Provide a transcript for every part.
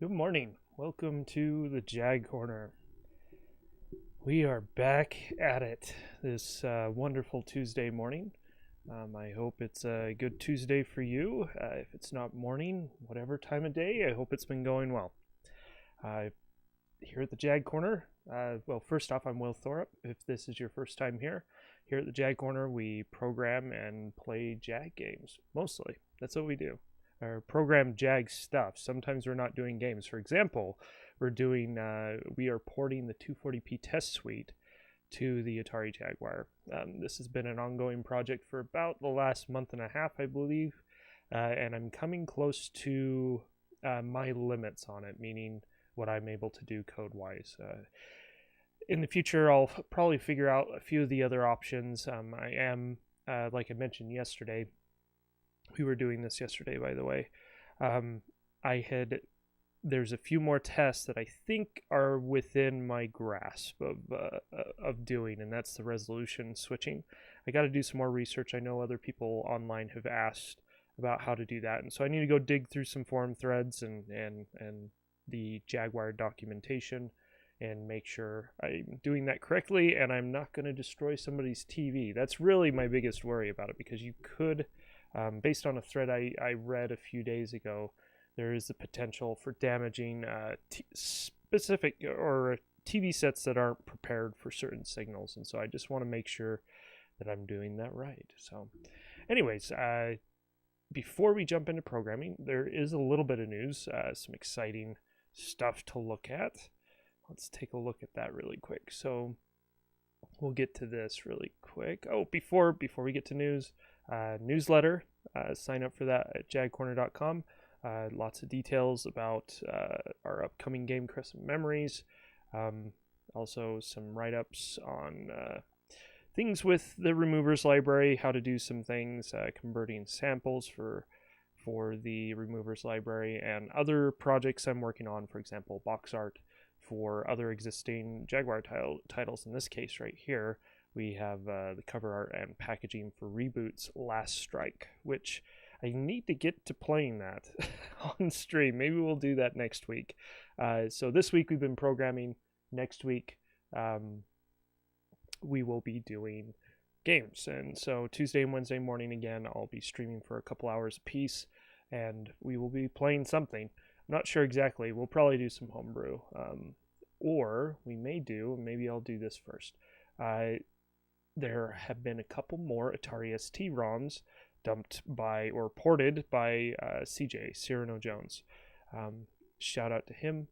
Good morning. Welcome to the JagCorner. We are back at it this wonderful Tuesday morning. I hope it's a good Tuesday for you. If it's not morning, whatever time of day, I hope it's been going well. Here at the JagCorner, first off, I'm Will Thorup. If this is your first time here at the JagCorner, we program and play Jag games, mostly. That's what we do. Or program Jag stuff. Sometimes we're not doing games. For example, we are porting the 240p test suite to the Atari Jaguar. This has been an ongoing project for about the last month and a half, I believe, and I'm coming close to my limits on it, meaning what I'm able to do code-wise. In the future, I'll probably figure out a few of the other options. I am, like I mentioned yesterday, we were doing this yesterday, by the way. There's a few more tests that I think are within my grasp of doing, and that's the resolution switching. I got to do some more research. I know other people online have asked about how to do that, and so I need to go dig through some forum threads and the Jaguar documentation and make sure I'm doing that correctly, and I'm not going to destroy somebody's TV. That's really my biggest worry about it, because you could... based on a thread I read a few days ago, there is the potential for damaging specific or TV sets that aren't prepared for certain signals, and so I just want to make sure that I'm doing that right. So anyways, before we jump into programming, there is a little bit of news, some exciting stuff to look at. Let's take a look at that really quick. So we'll get to this really quick. Oh, before we get to news, newsletter, sign up for that at jagcorner.com. Lots of details about our upcoming game, Crescent Memories. Also some write-ups on things with the removers library, how to do some things, converting samples for the removers library, and other projects I'm working on, for example, box art for other existing Jaguar titles. In this case right here, we have the cover art and packaging for Reboot's Last Strike, which I need to get to playing that on stream. Maybe we'll do that next week. So this week we've been programming. Next week we will be doing games. And so Tuesday and Wednesday morning, again, I'll be streaming for a couple hours apiece, and we will be playing something. I'm not sure exactly. We'll probably do some homebrew. Or we may do, maybe I'll do this first. There have been a couple more Atari ST ROMs dumped by or ported by CJ, Cyrano Jones. Shout out to him.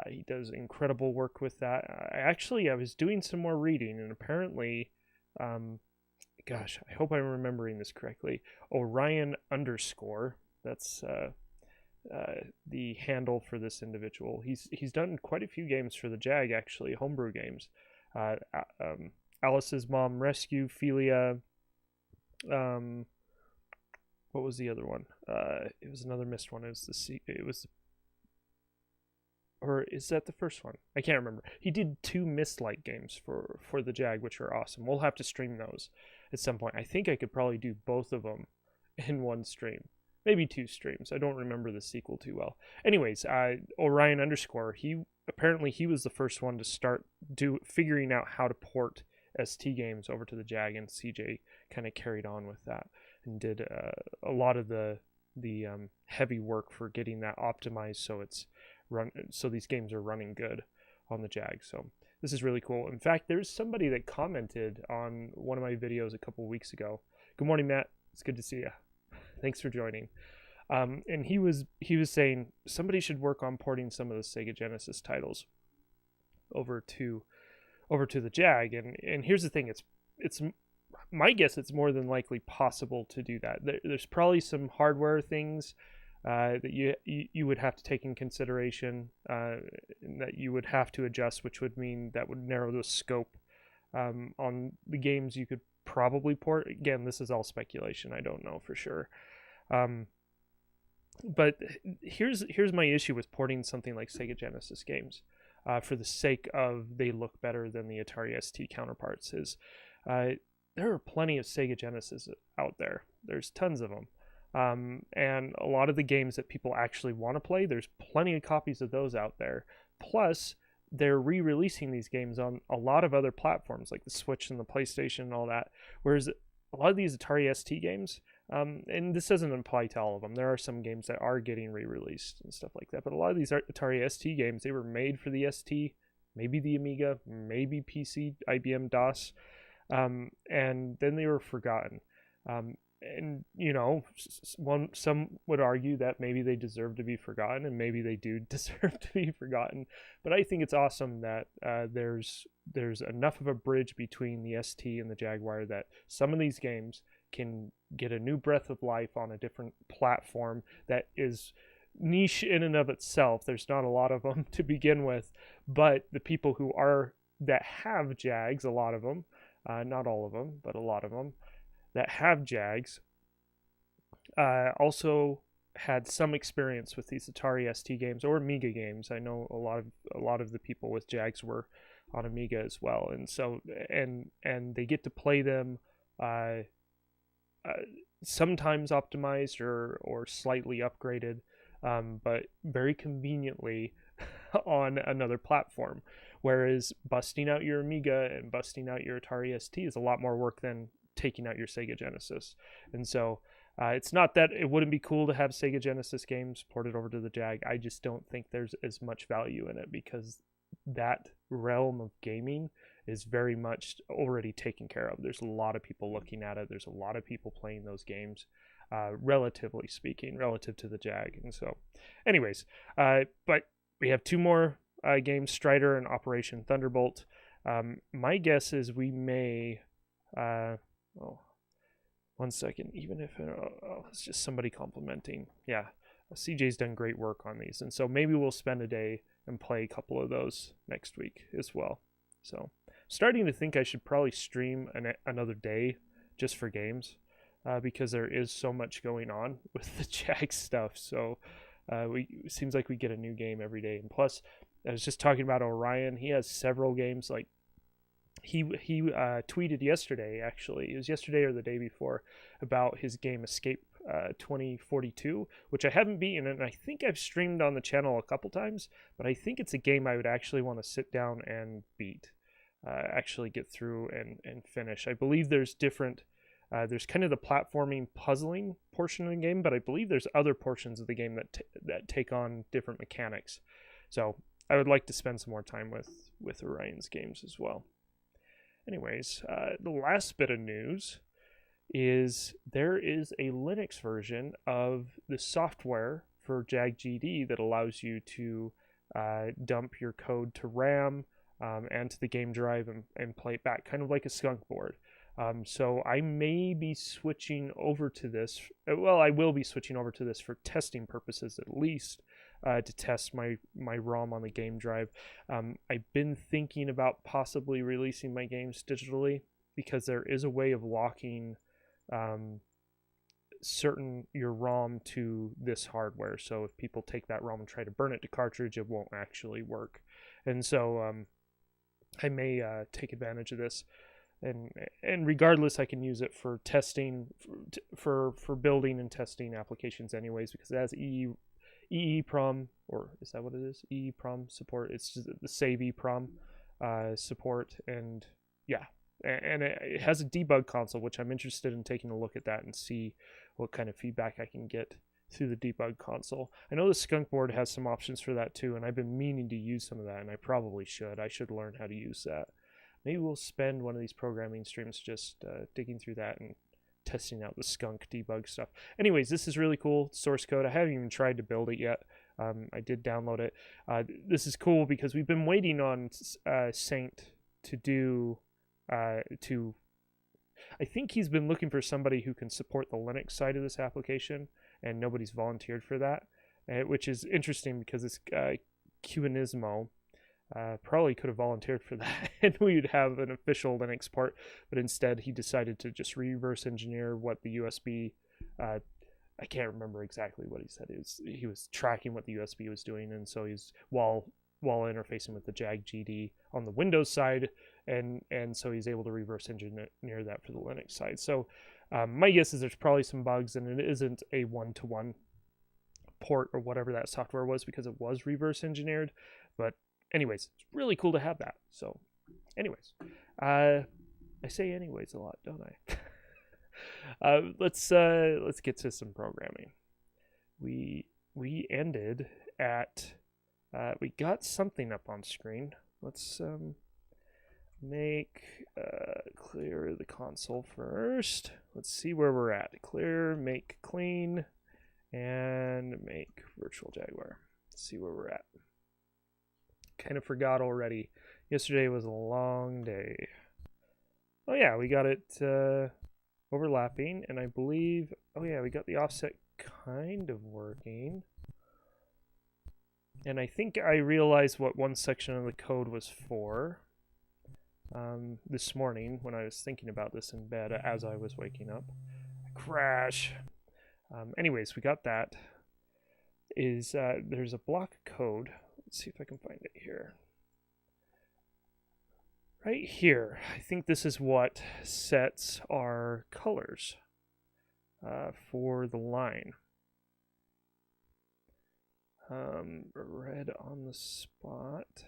He does incredible work with that. I was doing some more reading, and apparently, gosh, I hope I'm remembering this correctly. Orion _ that's the handle for this individual. He's done quite a few games for the Jag, actually, homebrew games. Alice's Mom Rescue, Philia. What was the other one? It was another missed one. Or is that the first one? I can't remember. He did 2 Mist-like games for the Jag, which are awesome. We'll have to stream those at some point. I think I could probably do both of them in one stream. Maybe 2 streams. I don't remember the sequel too well. Anyways, Orion _ he was the first one to start figuring out how to port ST games over to the Jag, and CJ kind of carried on with that and did a lot of the heavy work for getting that optimized so these games are running good on the Jag. So this is really cool. In fact, there's somebody that commented on one of my videos a couple weeks ago. Good morning, Matt. It's good to see you. Thanks for joining. And he was saying somebody should work on porting some of the Sega Genesis titles over to the Jag. And here's the thing: it's my guess it's more than likely possible to do that. There's probably some hardware things that you would have to take in consideration, that you would have to adjust, which would mean that would narrow the scope on the games you could probably port. Again, this is all speculation. I don't know for sure. But here's my issue with porting something like Sega Genesis games, for the sake of they look better than the Atari ST counterparts, is there are plenty of Sega Genesis out there. There's tons of them. And a lot of the games that people actually want to play, there's plenty of copies of those out there. Plus, they're re-releasing these games on a lot of other platforms like the Switch and the PlayStation and all that. Whereas a lot of these Atari ST games, and this doesn't apply to all of them. There are some games that are getting re-released and stuff like that. But a lot of these Atari ST games, they were made for the ST, maybe the Amiga, maybe PC, IBM DOS, and then they were forgotten. And some would argue that maybe they deserve to be forgotten, and maybe they do deserve to be forgotten. But I think it's awesome that there's enough of a bridge between the ST and the Jaguar that some of these games can get a new breath of life on a different platform that is niche in and of itself. There's not a lot of them to begin with, but the people that have Jags, a lot of them, not all of them, but a lot of them that have Jags, also had some experience with these Atari ST games or Amiga games. I know a lot of the people with Jags were on Amiga as well, and so and they get to play them sometimes optimized or slightly upgraded, but very conveniently on another platform. Whereas busting out your Amiga and busting out your Atari ST is a lot more work than taking out your Sega Genesis. And so it's not that it wouldn't be cool to have Sega Genesis games ported over to the Jag. I just don't think there's as much value in it because that realm of gaming is very much already taken care of. There's a lot of people looking at it. There's a lot of people playing those games, relatively speaking, relative to the Jag. And so, anyways, but we have two more games, Strider and Operation Thunderbolt. My guess is we may... one second, even if it's just somebody complimenting. Yeah, CJ's done great work on these, and so maybe we'll spend a day and play a couple of those next week as well. So starting to think I should probably stream another day just for games, because there is so much going on with the Jag stuff. So it seems like we get a new game every day. And plus, I was just talking about Orion. He has several games. Like he tweeted yesterday, actually, it was yesterday or the day before, about his game Escape 2042, which I haven't beaten, and I think I've streamed on the channel a couple times, but I think it's a game I would actually want to sit down and beat, actually get through and finish. I believe there's different, there's kind of the platforming puzzling portion of the game, but I believe there's other portions of the game that take on different mechanics. So I would like to spend some more time with Orion's games as well. Anyways, the last bit of news is there is a Linux version of the software for JagGD that allows you to dump your code to RAM and to the game drive and play it back, kind of like a skunk board. So I may be switching over to this. Well, I will be switching over to this for testing purposes at least, to test my ROM on the game drive. I've been thinking about possibly releasing my games digitally because there is a way of locking your ROM to this hardware. So if people take that ROM and try to burn it to cartridge, it won't actually work. And so I may take advantage of this. And regardless, I can use it for testing, for building and testing applications anyways, because it has EEPROM, or is that what it is? EEPROM support. It's just the save EEPROM support, and yeah, and it has a debug console, which I'm interested in taking a look at that and see what kind of feedback I can get through the debug console. I know the skunk board has some options for that too, and I've been meaning to use some of that, and I probably should. I should learn how to use that. Maybe we'll spend one of these programming streams just digging through that and testing out the skunk debug stuff. Anyways, this is really cool source code. I haven't even tried to build it yet. I did download it. This is cool because we've been waiting on Saint to do I think he's been looking for somebody who can support the Linux side of this application, and nobody's volunteered for that, which is interesting because this Cubanismo probably could have volunteered for that and we would have an official Linux port, but instead he decided to just reverse engineer what the USB, I can't remember exactly what he said. He was tracking what the USB was doing, and so while while interfacing with the JagGD on the Windows side, and so he's able to reverse engineer that for the Linux side. So my guess is there's probably some bugs, and it isn't a one-to-one port or whatever that software was, because it was reverse engineered. But anyways, it's really cool to have that. So anyways, I say anyways a lot, don't I? Let's get to some programming. We ended at we got something up on screen. Let's make clear the console first. Let's see where we're at. Clear, make clean, and make virtual Jaguar. Let's see where we're at. Kind of forgot already. Yesterday was a long day. Oh yeah, we got it overlapping, and I believe, oh yeah, we got the offset kind of working. And I think I realized what one section of the code was for this morning when I was thinking about this in bed as I was waking up. Crash. Anyways, we got that. There's a block of code. Let's see if I can find it here. Right here, I think this is what sets our colors for the line. Red on the spot.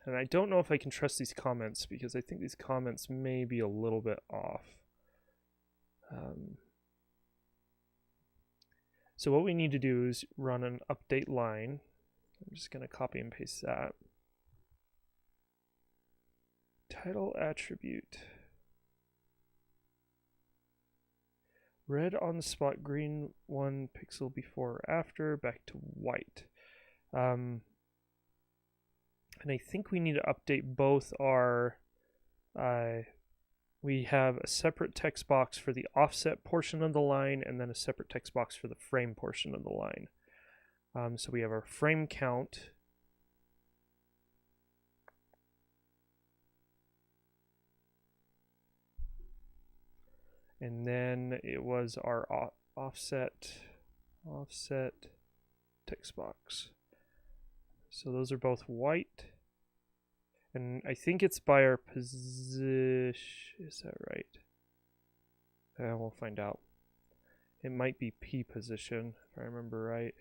And I don't know if I can trust these comments, because I think these comments may be a little bit off. So what we need to do is run an update line. I'm just going to copy and paste that. Title attribute. Red on the spot, green 1 pixel before or after, back to white. And I think we need to update both our, we have a separate text box for the offset portion of the line, and then a separate text box for the frame portion of the line. So we have our frame count. And then it was our offset text box. So those are both white. And I think it's by our position. Is that right? We'll find out. It might be P position, if I remember right.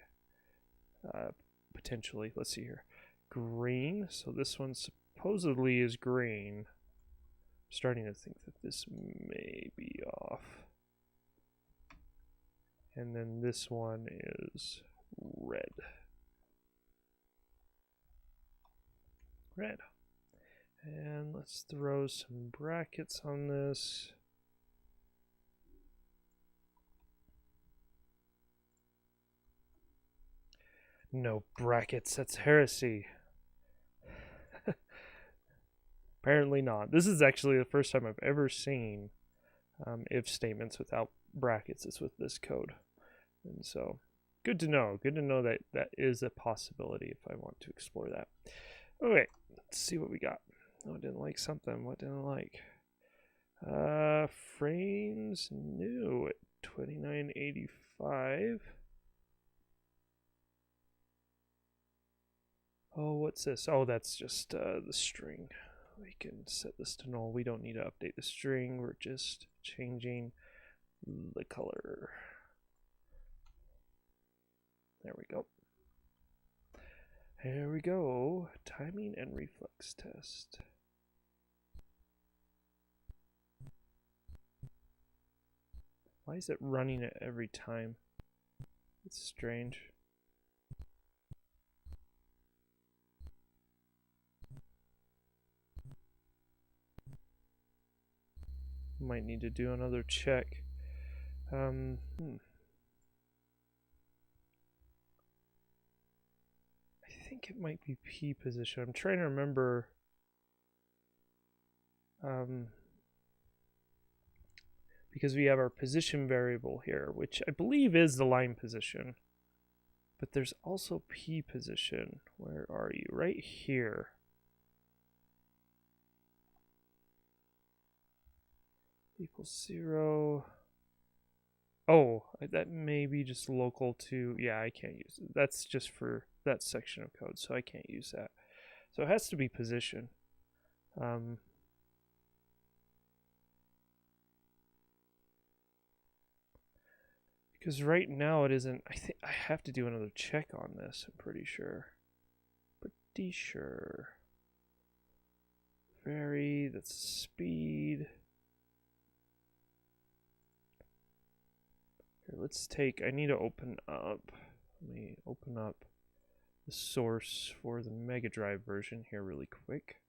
Potentially. Let's see here. Green. So this one supposedly is green. Starting to think that this may be off. And then this one is red. Red. And let's throw some brackets on this. No brackets, that's heresy. Apparently not. This is actually the first time I've ever seen if statements without brackets. It's with this code. And so, good to know. Good to know that that is a possibility if I want to explore that. Okay, let's see what we got. Oh, I didn't like something. What didn't I like? Frames new at 2985. Oh, what's this? Oh, that's just the string. We can set this to null. We don't need to update the string. We're just changing the color. There we go. There we go. Timing and reflex test. Why is it running it every time? It's strange. Might need to do another check. I think it might be P position. I'm trying to remember. Because we have our position variable here, which I believe is the line position. But there's also P position. Where are you? Right here. Equals 0. Oh, that may be just local to, yeah, I can't use it. That's just for that section of code, so I can't use that. So it has to be position. Because right now it isn't, I think I have to do another check on this, I'm pretty sure. Pretty sure. Vary, that's speed. Here, let's take, I need to open up, let me open up the source for the Mega Drive version here really quick.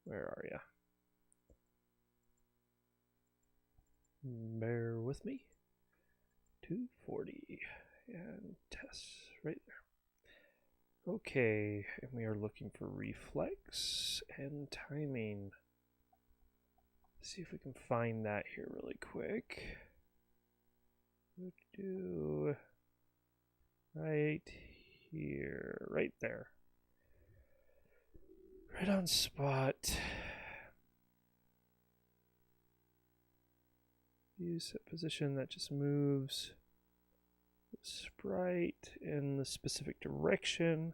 Where are ya? Bear with me. 240 and test right there. Okay, and we are looking for reflex and timing. Let's see if we can find that here really quick. Do right here, right there. Right on spot. Use set position that just moves the sprite in the specific direction.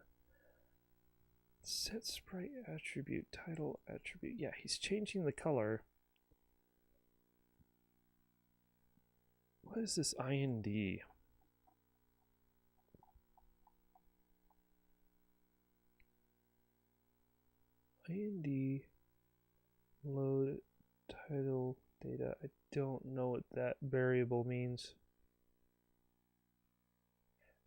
Set sprite attribute, title attribute. Yeah, he's changing the color. What is this IND? IND load title data. I don't know what that variable means.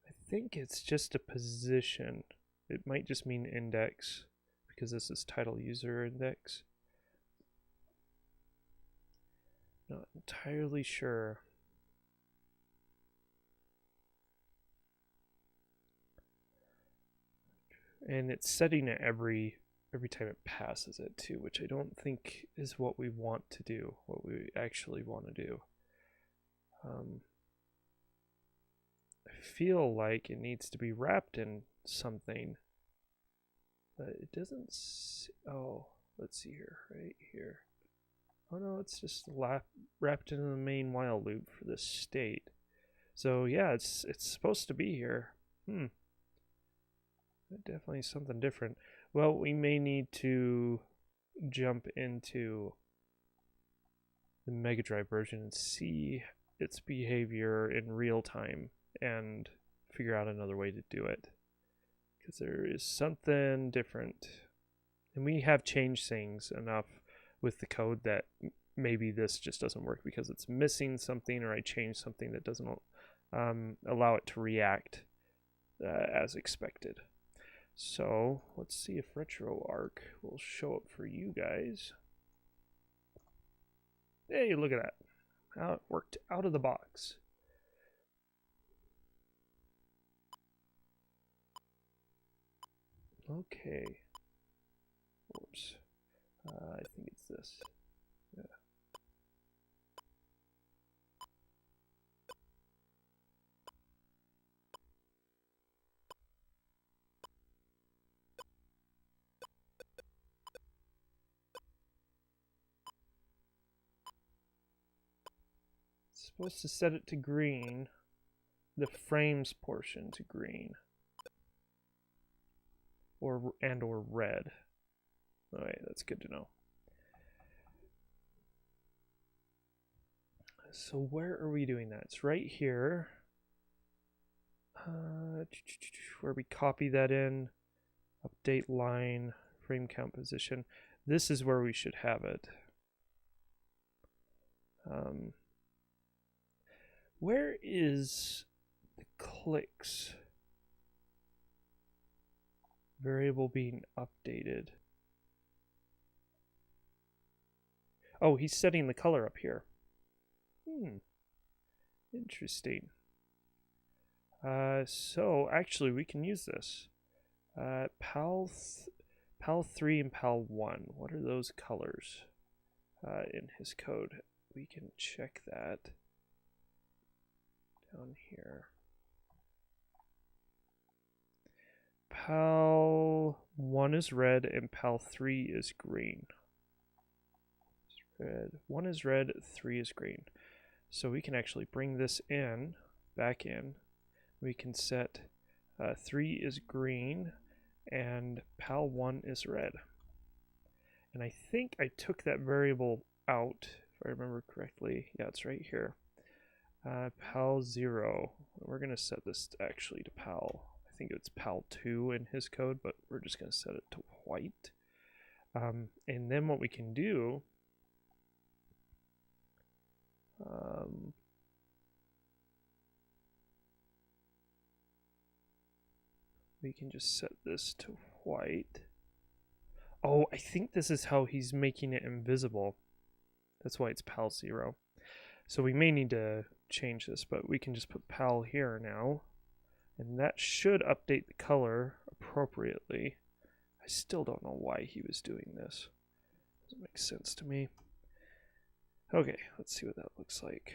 I think it's just a position. It might just mean index because this is title user index. Not entirely sure. And it's setting it every time it passes it too, which I don't think is what we want to do, what we actually want to do. I feel like it needs to be wrapped in something, but it doesn't. Oh, let's see here, right here. Oh no, it's just wrapped into the main while loop for this state. So yeah, it's supposed to be here. Definitely something different. Well, we may need to jump into the Mega Drive version and see its behavior in real time and figure out another way to do it. Because there is something different. And we have changed things enough with the code that maybe this just doesn't work because it's missing something, or I changed something that doesn't allow it to react as expected. So let's see if RetroArch will show up for you guys. Hey, look at that. How it worked out of the box. Okay. Oops. I think it's this. Yeah. It's supposed to set it to green, the frames portion to green, or red. Alright, that's good to know. So where are we doing that? It's right here. Where we copy that in, update line, frame count position. This is where we should have it. Where is the clicks variable being updated? Oh, he's setting the color up here. Interesting. So actually we can use this. PAL 3 and PAL 1. What are those colors in his code? We can check that down here. PAL 1 is red and PAL 3 is green. red. 1 is red, 3 is green. So we can actually bring this in, back in. We can set 3 is green and PAL1 is red. And I think I took that variable out, if I remember correctly. Yeah, it's right here. PAL0. We're going to set this actually to PAL. I think it's PAL2 in his code, but we're just going to set it to white. And then what we can do, we can just set this to white. Oh, I think this is how he's making it invisible. That's why it's PAL0. So we may need to change this, but we can just put PAL here now. And that should update the color appropriately. I still don't know why he was doing this. Doesn't make sense to me. Okay, let's see what that looks like.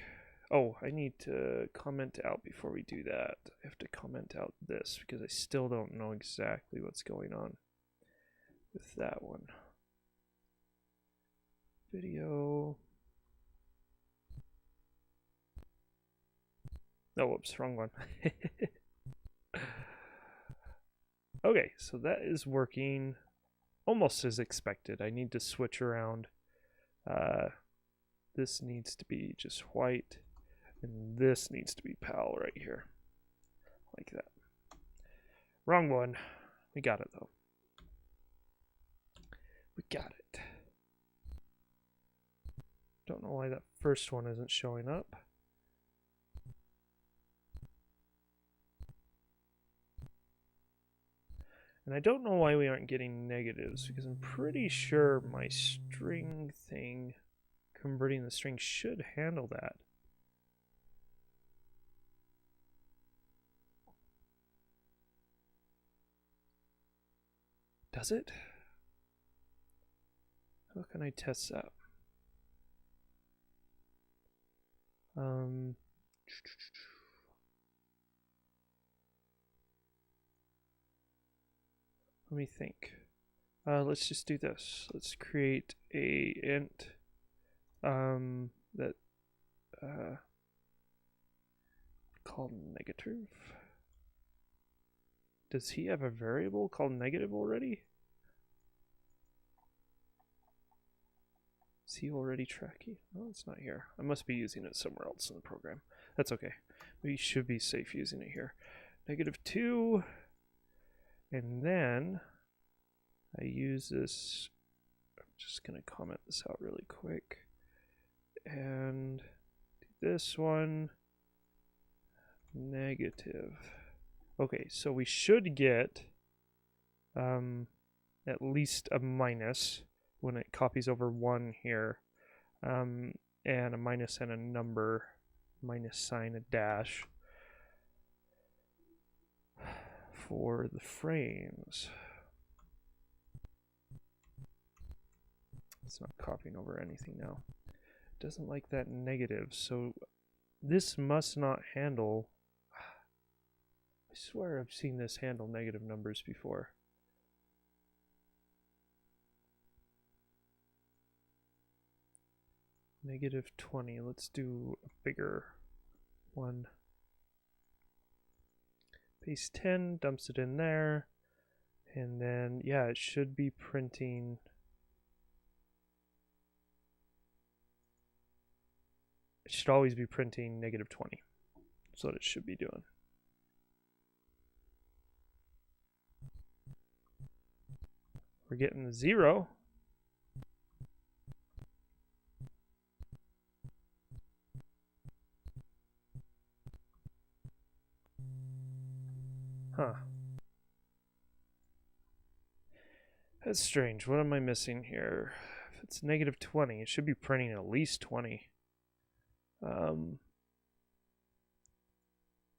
Oh, I need to comment out before we do that. I have to comment out this because I still don't know exactly what's going on with that one. Video. Oh, whoops, wrong one. Okay, so that is working almost as expected. I need to switch around. This needs to be just white, and this needs to be PAL right here. Like that. Wrong one. We got it, though. We got it. Don't know why that first one isn't showing up. And I don't know why we aren't getting negatives, because I'm pretty sure my string thing, converting the string, should handle that. Does it? How can I test that? Let me think. Let's just do this. Let's create a int that called negative. Does he have a variable called negative already? Is he already tracking? Oh, it's not here. I must be using it somewhere else in the program. That's okay. We should be safe using it here. -2. And then I use this. I'm just going to comment this out really quick. And do this one. Negative. Okay, so we should get at least a minus when it copies over 1 here. And a minus and a number, minus sign, a dash for the frames. It's not copying over anything now. It doesn't like that negative, so this must not handle. I swear I've seen this handle negative numbers before. -20. Let's do a bigger one. Paste 10, dumps it in there, and then yeah, it should be printing. It should always be printing -20. That's what it should be doing. We're getting the 0. Huh. That's strange. What am I missing here? If it's -20, it should be printing at least 20.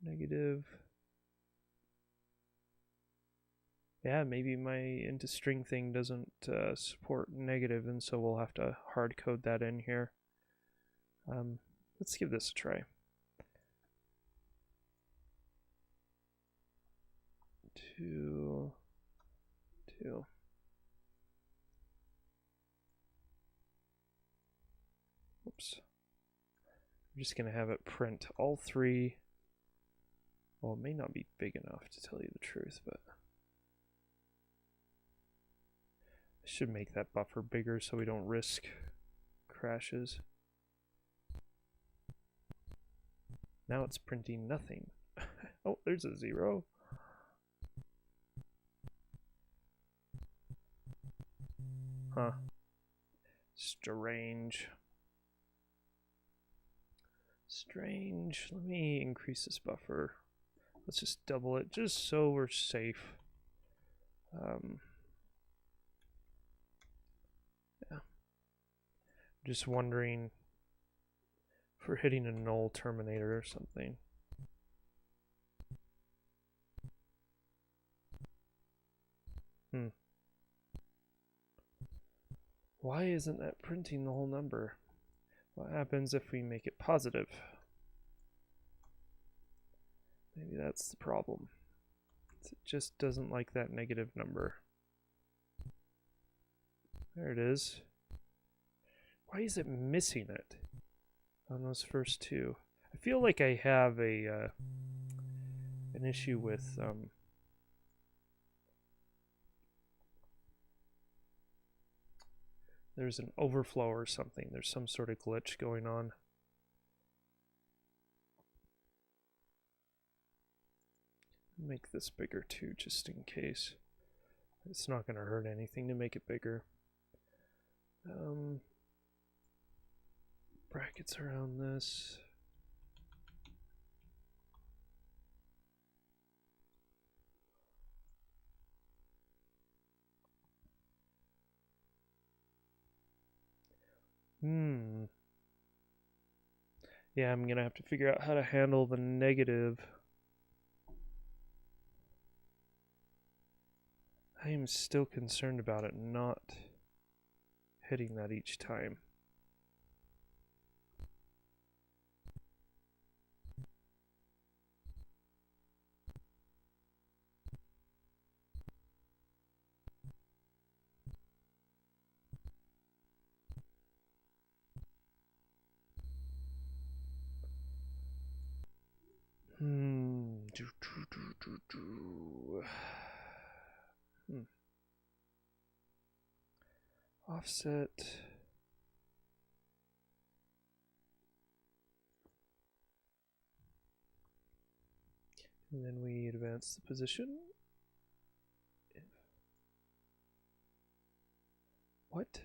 Negative. Yeah, maybe my into string thing doesn't support negative, and so we'll have to hard code that in here. Let's give this a try. 2, 2. we're just going to have it print all three. Well, it may not be big enough to tell you the truth, but I should make that buffer bigger so we don't risk crashes. Now it's printing nothing. Oh, there's a 0. Huh. Strange. Strange. Let me increase this buffer. Let's just double it just so we're safe. Yeah. Just wondering if we're hitting a null terminator or something. Why isn't that printing the whole number? What happens if we make it positive? Maybe that's the problem. It just doesn't like that negative number. There it is. Why is it missing it on those first two? I feel like I have a an issue with there's an overflow or something. There's some sort of glitch going on. Make this bigger too, just in case. It's not going to hurt anything to make it bigger. Brackets around this. Yeah, I'm going to have to figure out how to handle the negative. I am still concerned about it not hitting that each time. Offset. And then we advance the position. What?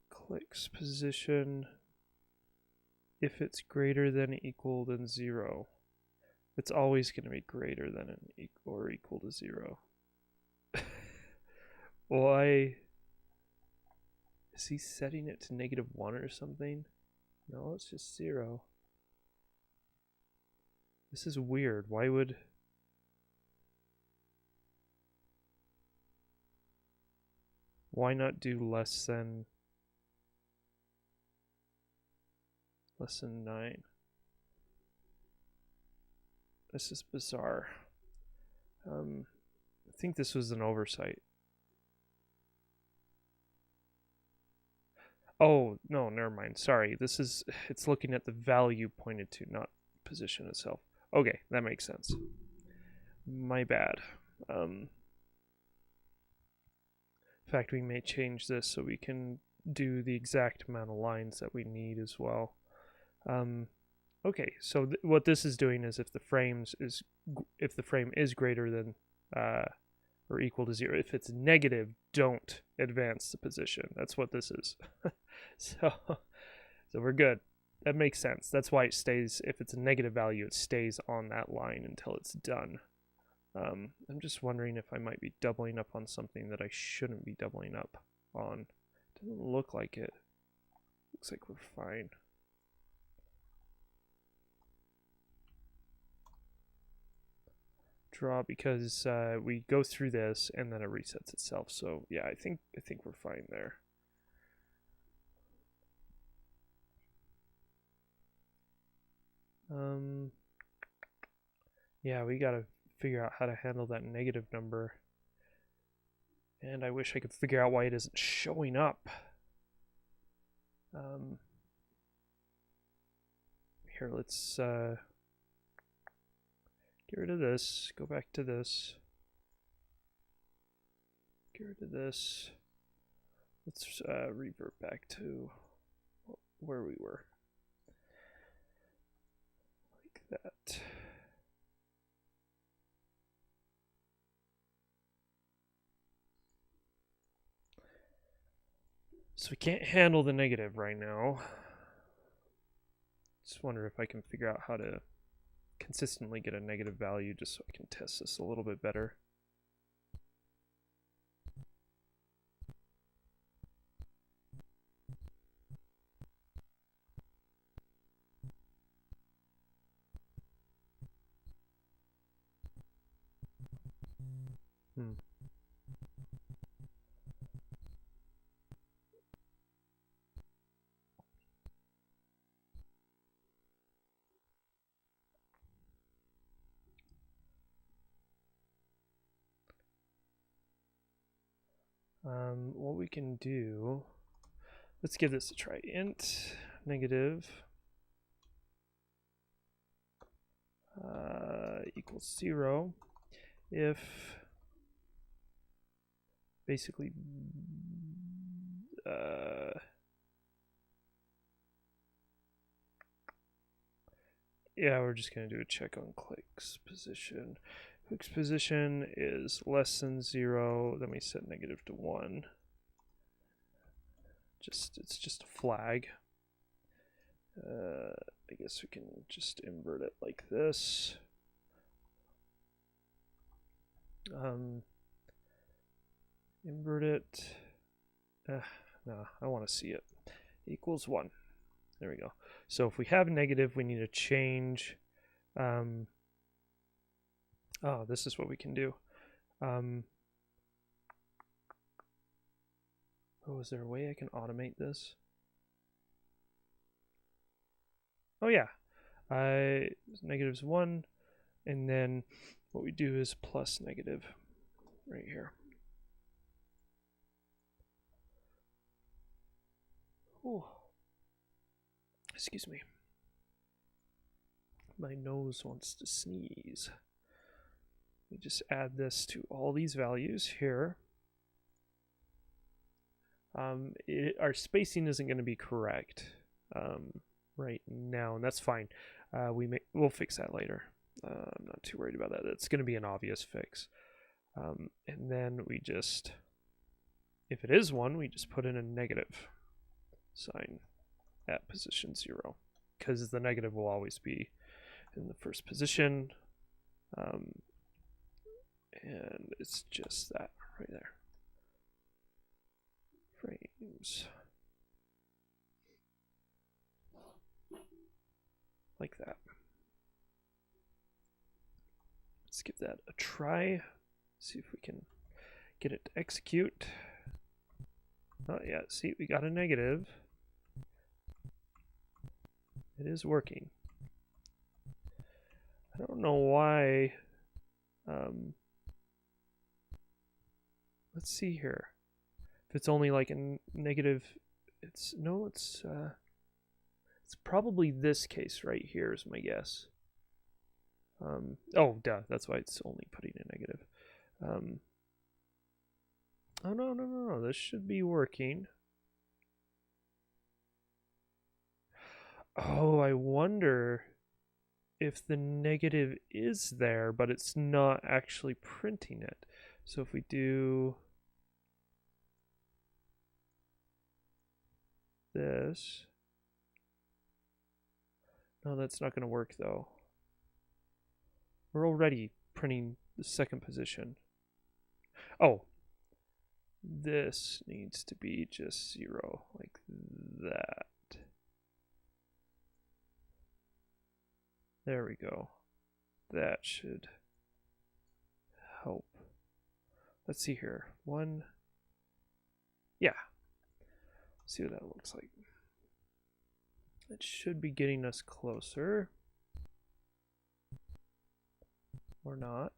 Clicks position if it's greater than equal than 0. It's always going to be greater than or equal to 0. Why? Is he setting it to -1 or something? No, it's just 0. This is weird. Why would... Why not do less than 9? This is bizarre. I think this was an oversight. Oh, no, never mind. Sorry. It's looking at the value pointed to, not position itself. Okay, that makes sense. My bad. In fact, we may change this so we can do the exact amount of lines that we need as well. Okay, so what this is doing is if the frame is greater than or equal to 0, if it's negative, don't advance the position. That's what this is. so we're good. That makes sense. That's why it stays. If it's a negative value, it stays on that line until it's done. I'm just wondering if I might be doubling up on something that I shouldn't be doubling up on. Doesn't look like it. Looks like we're fine. Draw because we go through this and then it resets itself. So yeah, I think we're fine there. Yeah, we gotta figure out how to handle that negative number. And I wish I could figure out why it isn't showing up. Here, let's get rid of this. Go back to this. Get rid of this. Let's revert back to where we were. Like that. So we can't handle the negative right now. Just wonder if I can figure out how to consistently get a negative value just so I can test this a little bit better. What we can do, let's give this a try. Int negative equals 0 if basically yeah, we're just going to do a check on clicks position. Clicks position is less than 0, then we set negative to 1. It's just a flag. I guess we can just invert it like this. Invert it. No, I want to see it. Equals 1. There we go. So if we have negative, we need to change. Oh, this is what we can do. Oh, is there a way I can automate this? Oh yeah, negative's 1, and then what we do is plus negative right here. Oh, excuse me. My nose wants to sneeze. We just add this to all these values here. Our spacing isn't going to be correct right now, and that's fine. We'll fix that later. I'm not too worried about that. That's going to be an obvious fix. And then we just, if it is 1, we just put in a negative sign at position 0, because the negative will always be in the first position. And it's just that right there. Frames. Like that. Let's give that a try. See if we can get it to execute. Oh yeah, see, we got a negative. It is working. I don't know why. Let's see here. If it's only like a negative, it's probably this case right here is my guess. Oh, duh, that's why it's only putting in negative. Oh, no, this should be working. Oh, I wonder if the negative is there, but it's not actually printing it. So if we do this, no, that's not going to work though. We're already printing the second position. Oh, this needs to be just 0, like that. There we go. That should help. Let's see here. 1. Yeah. See what that looks like. It should be getting us closer. Or not.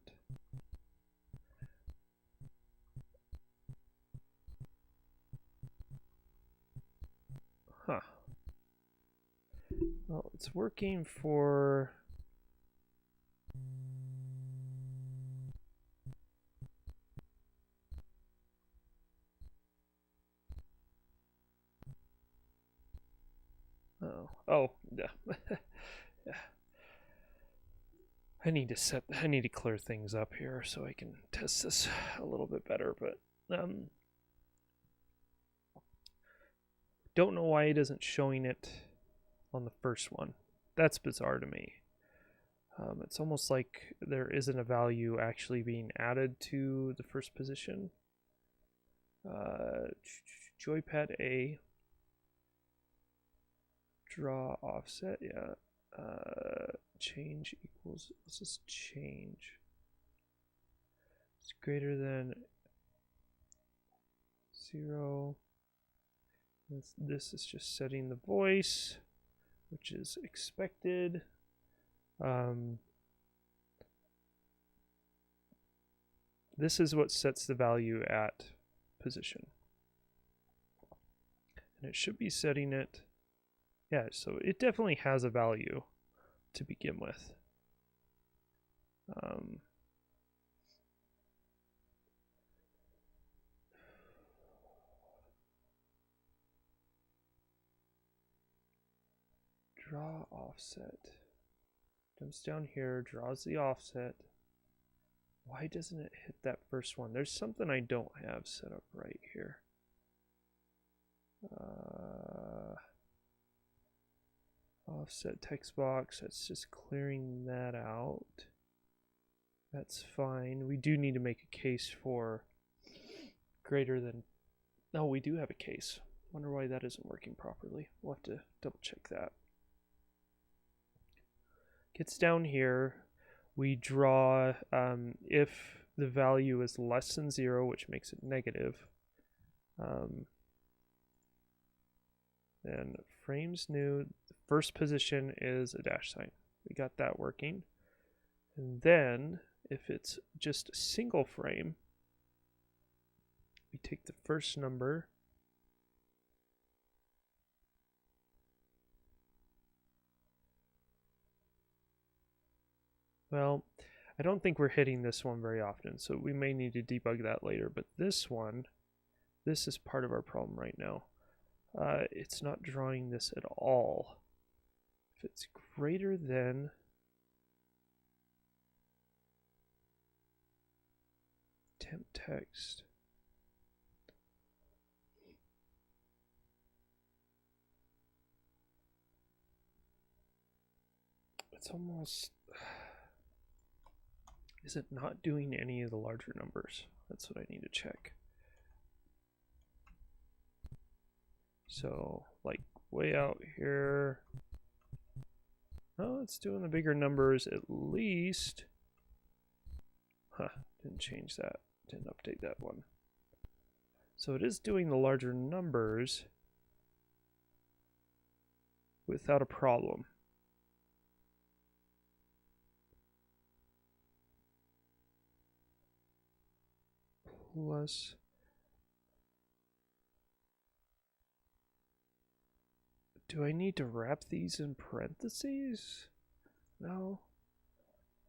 Well, it's working for... Oh, yeah. Yeah. I need to clear things up here so I can test this a little bit better, but don't know why it isn't showing it on the first one. That's bizarre to me. It's almost like there isn't a value actually being added to the first position. Joypad A. Draw offset, yeah. Change equals, what's this change? It's greater than 0. This is just setting the voice, which is expected. This is what sets the value at position. And it should be setting it, yeah, so it definitely has a value to begin with. Draw offset. Jumps down here, draws the offset. Why doesn't it hit that first one? There's something I don't have set up right here. Offset text box, that's just clearing that out. That's fine. We do need to make a case for greater than... No, we do have a case. Wonder why that isn't working properly. We'll have to double check that. Gets down here. We draw if the value is less than 0, which makes it negative. Then frames new. The first position is a dash sign. We got that working. And then if it's just a single frame, we take the first number Well, I don't think we're hitting this one very often, so we may need to debug that later. But this one, this is part of our problem right now. It's not drawing this at all. If it's greater than temp text, it's almost... Is it not doing any of the larger numbers? That's what I need to check. So, like, way out here. Oh, it's doing the bigger numbers at least. Huh, didn't change that. Didn't update that one. So it is doing the larger numbers without a problem. Plus, do I need to wrap these in parentheses? No,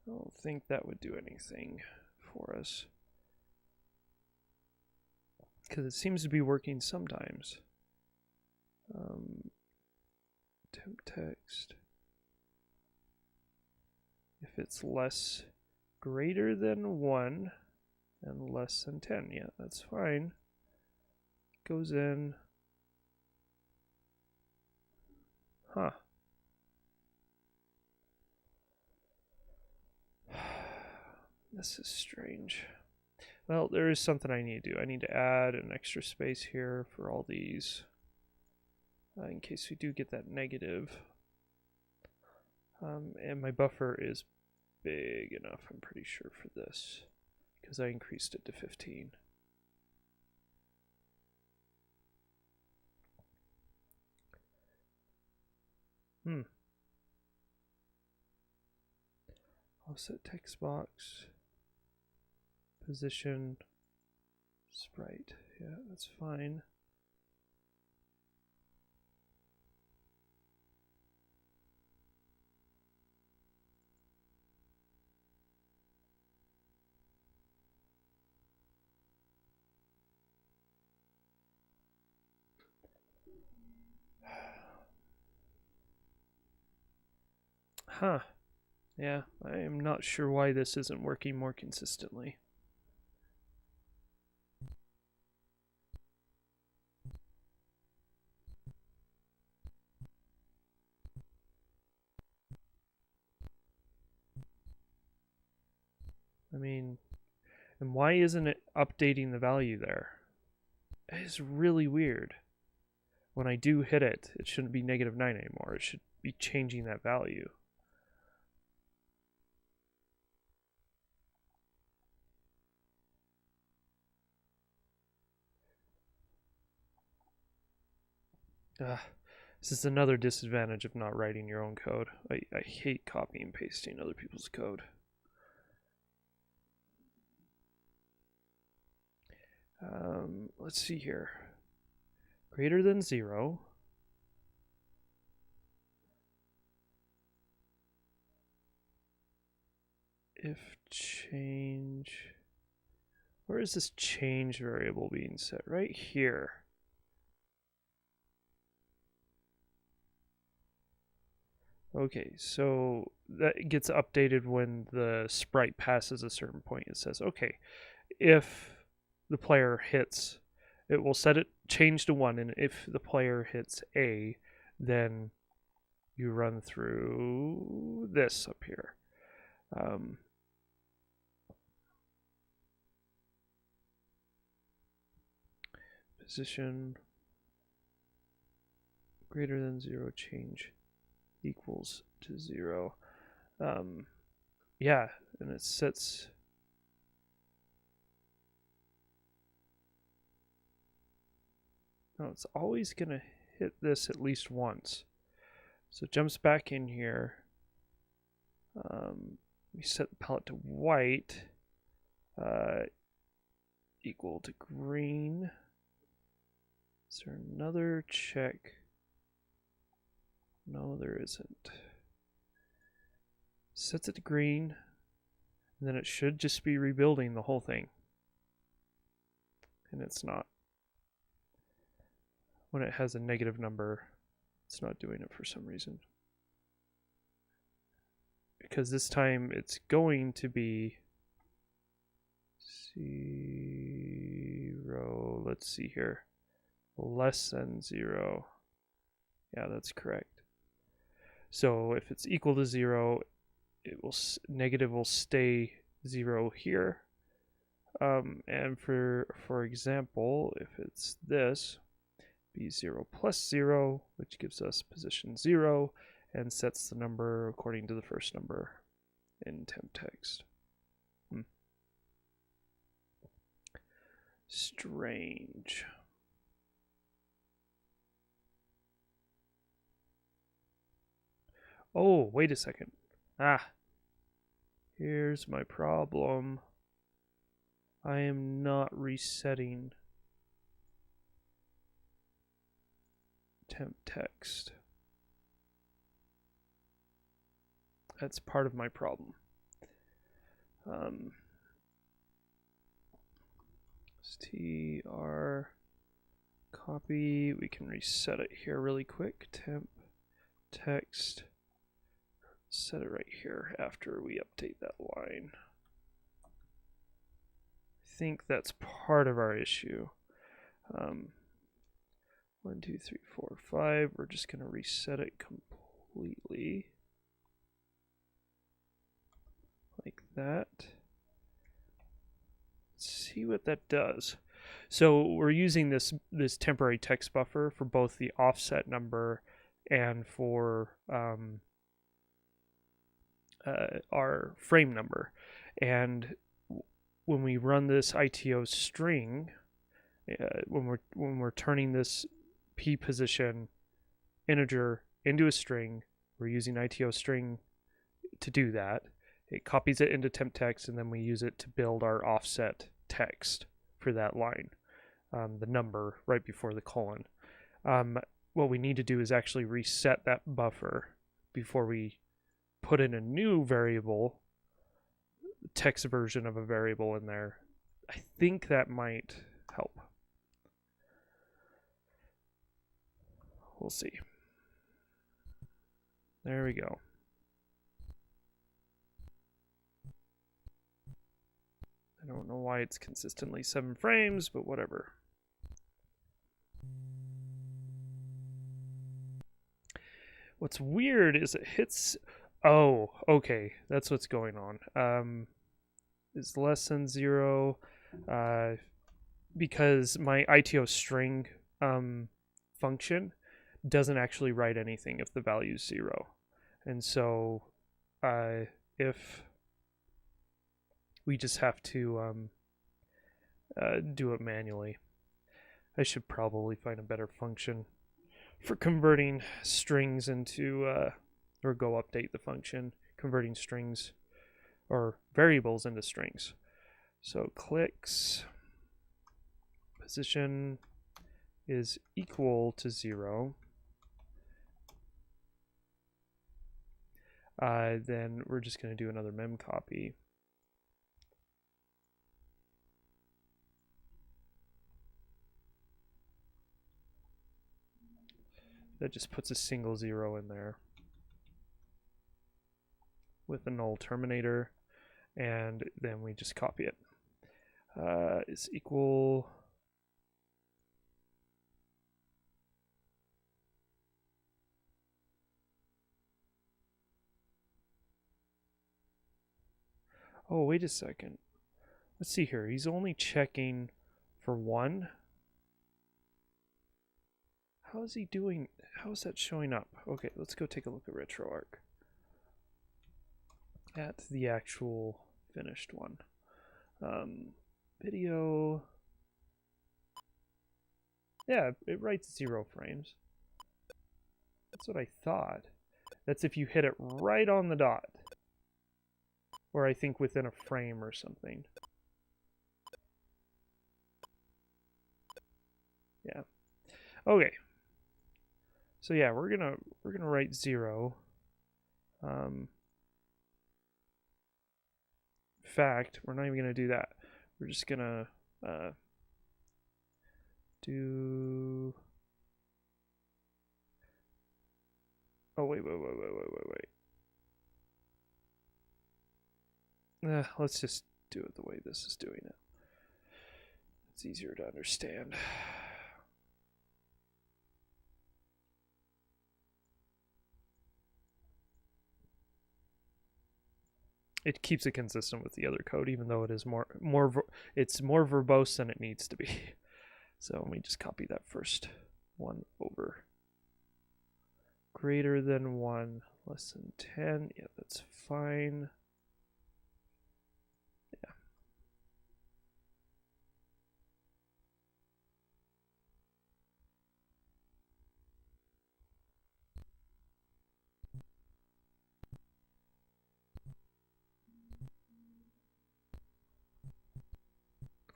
I don't think that would do anything for us, because it seems to be working sometimes. Temp text, if it's greater than 1 and less than 10, yeah, that's fine. Goes in. Huh. This is strange. Well, there is something I need to do. I need to add an extra space here for all these, in case we do get that negative. And my buffer is big enough, I'm pretty sure, for this, because I increased it to 15. Offset text box, position, sprite. Yeah, that's fine. Huh. Yeah, I am not sure why this isn't working more consistently. I mean, and why isn't it updating the value there? It's really weird. When I do hit it, it shouldn't be -9 anymore. It should be changing that value. This is another disadvantage of not writing your own code. I hate copying and pasting other people's code. Let's see here. Greater than 0. If change... Where is this change variable being set? Right here. Okay, so that gets updated when the sprite passes a certain point. It says, okay, if the player hits, it will set it change to 1, and if the player hits A, then you run through this up here. Position greater than 0 change equals to 0. Yeah, and it sets... No, it's always going to hit this at least once. So it jumps back in here. We set the palette to white equal to green. Is there another check? No, there isn't. Sets it to green, and then it should just be rebuilding the whole thing. And it's not. When it has a negative number, it's not doing it for some reason. Because this time it's going to be 0. Let's see here. Less than 0. Yeah, that's correct. So if it's equal to 0, it will negative will stay 0 here. And for example, if it's this, be 0 plus 0, which gives us position 0, and sets the number according to the first number in temp text. Strange. Oh, wait a second. Here's my problem. I am not resetting temp text. That's part of my problem. str copy. We can reset it here really quick. Temp text. Set it right here after we update that line. I think that's part of our issue. 1, 2, 3, 4, 5. We're just going to reset it completely. Like that. Let's see what that does. So we're using this temporary text buffer for both the offset number and for our frame number. And when we run this ITO string, when we're turning this p position integer into a string, we're using ITO string to do that. It copies it into temp text, and then we use it to build our offset text for that line, the number right before the colon. What we need to do is actually reset that buffer before we put in a new variable, text version of a variable in there. I think that might help. We'll see. There we go. I don't know why it's consistently 7 frames, but whatever. What's weird is it hits... Oh, okay. That's what's going on. It's less than 0 because my ITO string function doesn't actually write anything if the value is 0. And so if we just have to do it manually. I should probably find a better function for converting strings into, or go update the function, converting strings or variables into strings. So clicks position is equal to 0. Then we're just going to do another mem copy. That just puts a single 0 in there with a null terminator, and then we just copy it. Is equal oh, wait a second. Let's see here. He's only checking for 1. How is he doing? How is that showing up? Okay, let's go take a look at RetroArch. At the actual finished one. Video. Yeah, it writes 0 frames. That's what I thought. That's if you hit it right on the dot. Or I think within a frame or something. Yeah. Okay. So yeah, we're gonna write 0. In fact, we're not even gonna do that. We're just gonna do. Oh wait. Let's just do it the way this is doing it. It's easier to understand. It keeps it consistent with the other code, even though it is it's more verbose than it needs to be. So let me just copy that first one over. Greater than 1, less than 10. Yeah, that's fine. Yeah.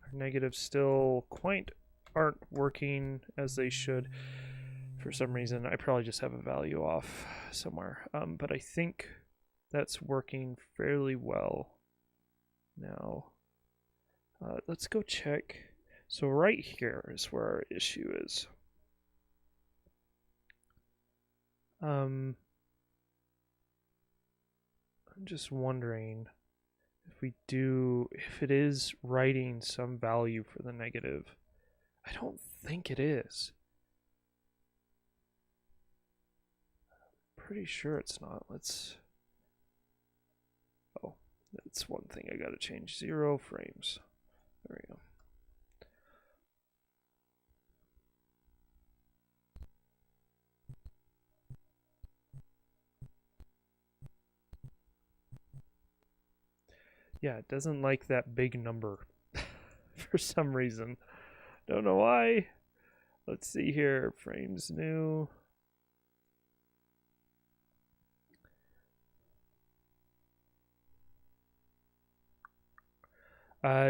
Our negatives still aren't working as they should. For some reason, I probably just have a value off somewhere. But I think that's working fairly well now. Let's go check. So right here is where our issue is. I'm just wondering if it is writing some value for the negative. I don't think it is. Pretty sure it's not. Oh, that's one thing I gotta change. 0 frames. There we go. Yeah, it doesn't like that big number for some reason. Don't know why. Let's see here. Frames new.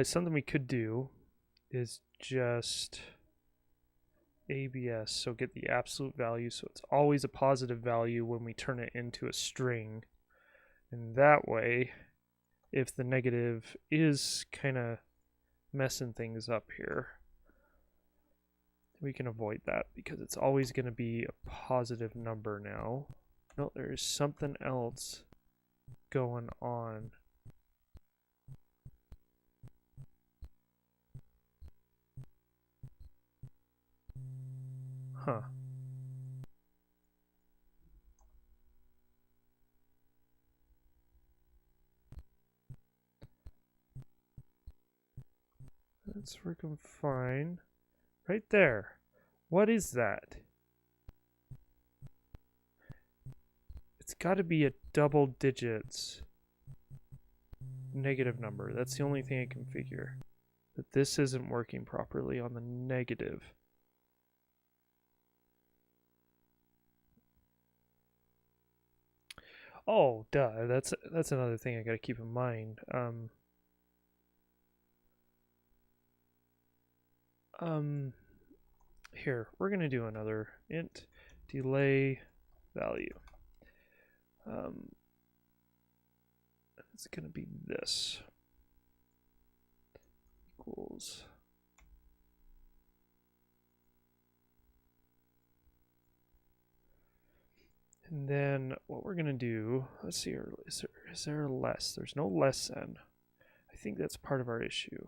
Something we could do is just ABS, so get the absolute value, so it's always a positive value when we turn it into a string. And that way, if the negative is kind of messing things up here, We can avoid that because it's always going to be a positive number now. No, there is something else going on. Huh. That's working fine. Right there. What is that? It's got to be a double digits negative number. That's the only thing I can figure. That this isn't working properly on the negative. Oh, duh. That's another thing I got to keep in mind. Here, we're going to do another int delay value. It's going to be this equals and then what we're going to do, let's see, is there a less? There's no less than. I think that's part of our issue.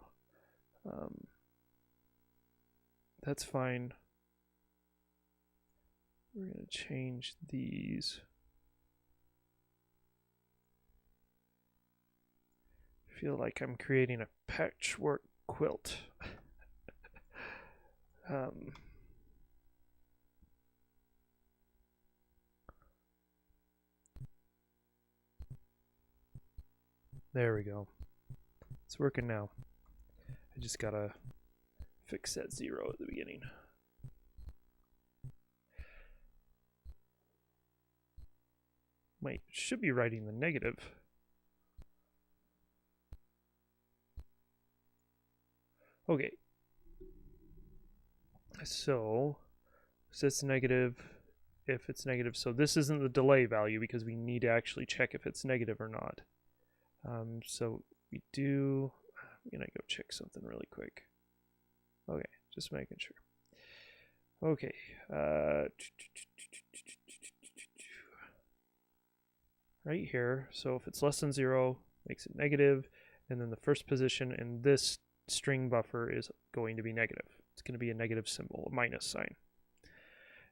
That's fine. We're going to change these. I feel like I'm creating a patchwork quilt. There we go. It's working now. I just gotta fix that 0 at the beginning. Wait, it should be writing the negative. Okay. So it's negative if it's negative. So this isn't the delay value because we need to actually check if it's negative or not. So we do, I'm gonna go check something really quick. Okay, just making sure. Okay, right here, so if it's less than 0, makes it negative, and then the first position in this string buffer is going to be negative. It's going to be a negative symbol, a minus sign.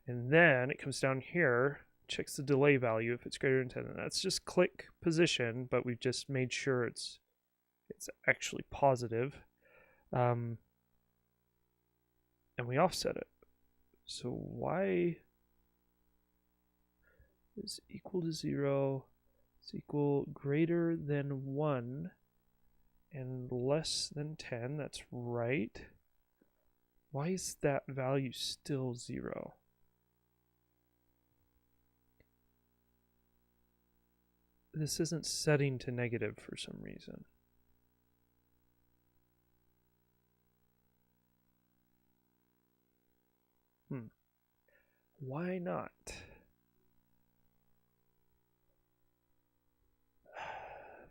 And then it comes down here, checks the delay value if it's greater than 10. And that's just click position, but we've just made sure it's actually positive. And we offset it. So y is equal to 0 is equal greater than 1 and less than 10. That's right. Why is that value still 0? This isn't setting to negative for some reason. Why not?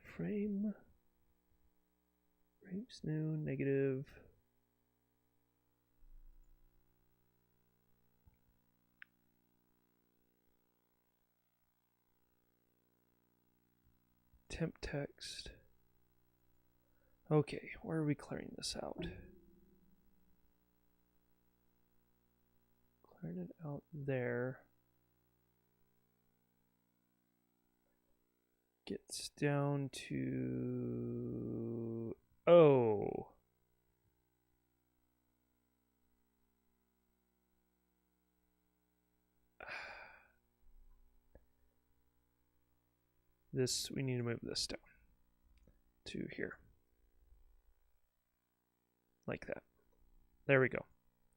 Frames new, negative. Temp text. Okay, where are we clearing this out? Clearing it out there. Gets down to, oh. This, we need to move this down to here. Like that. There we go.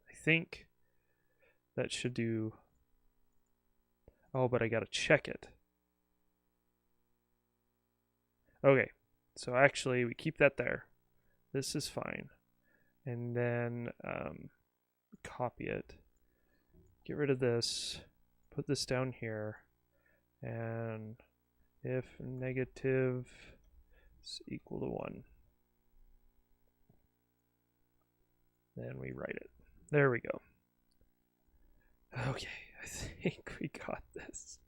I think that should do, oh, but I gotta check it. Okay, so actually we keep that there. This is fine. And then copy it. Get rid of this. Put this down here. And if negative is equal to 1, then we write it. There we go. Okay, I think we got this.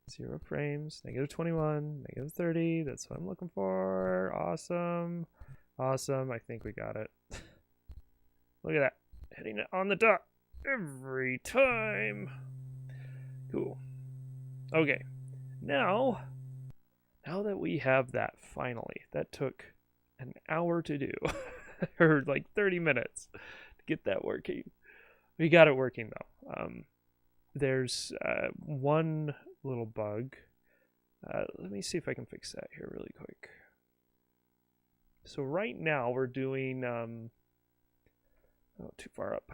0 frames, -21, -30. That's what I'm looking for. Awesome. Awesome. I think we got it. Look at that. Hitting it on the dot every time. Cool. Okay. Now that we have that finally, that took an hour to do. Or like 30 minutes to get that working. We got it working though. There's one little bug. Let me see if I can fix that here really quick. So right now we're doing too far up.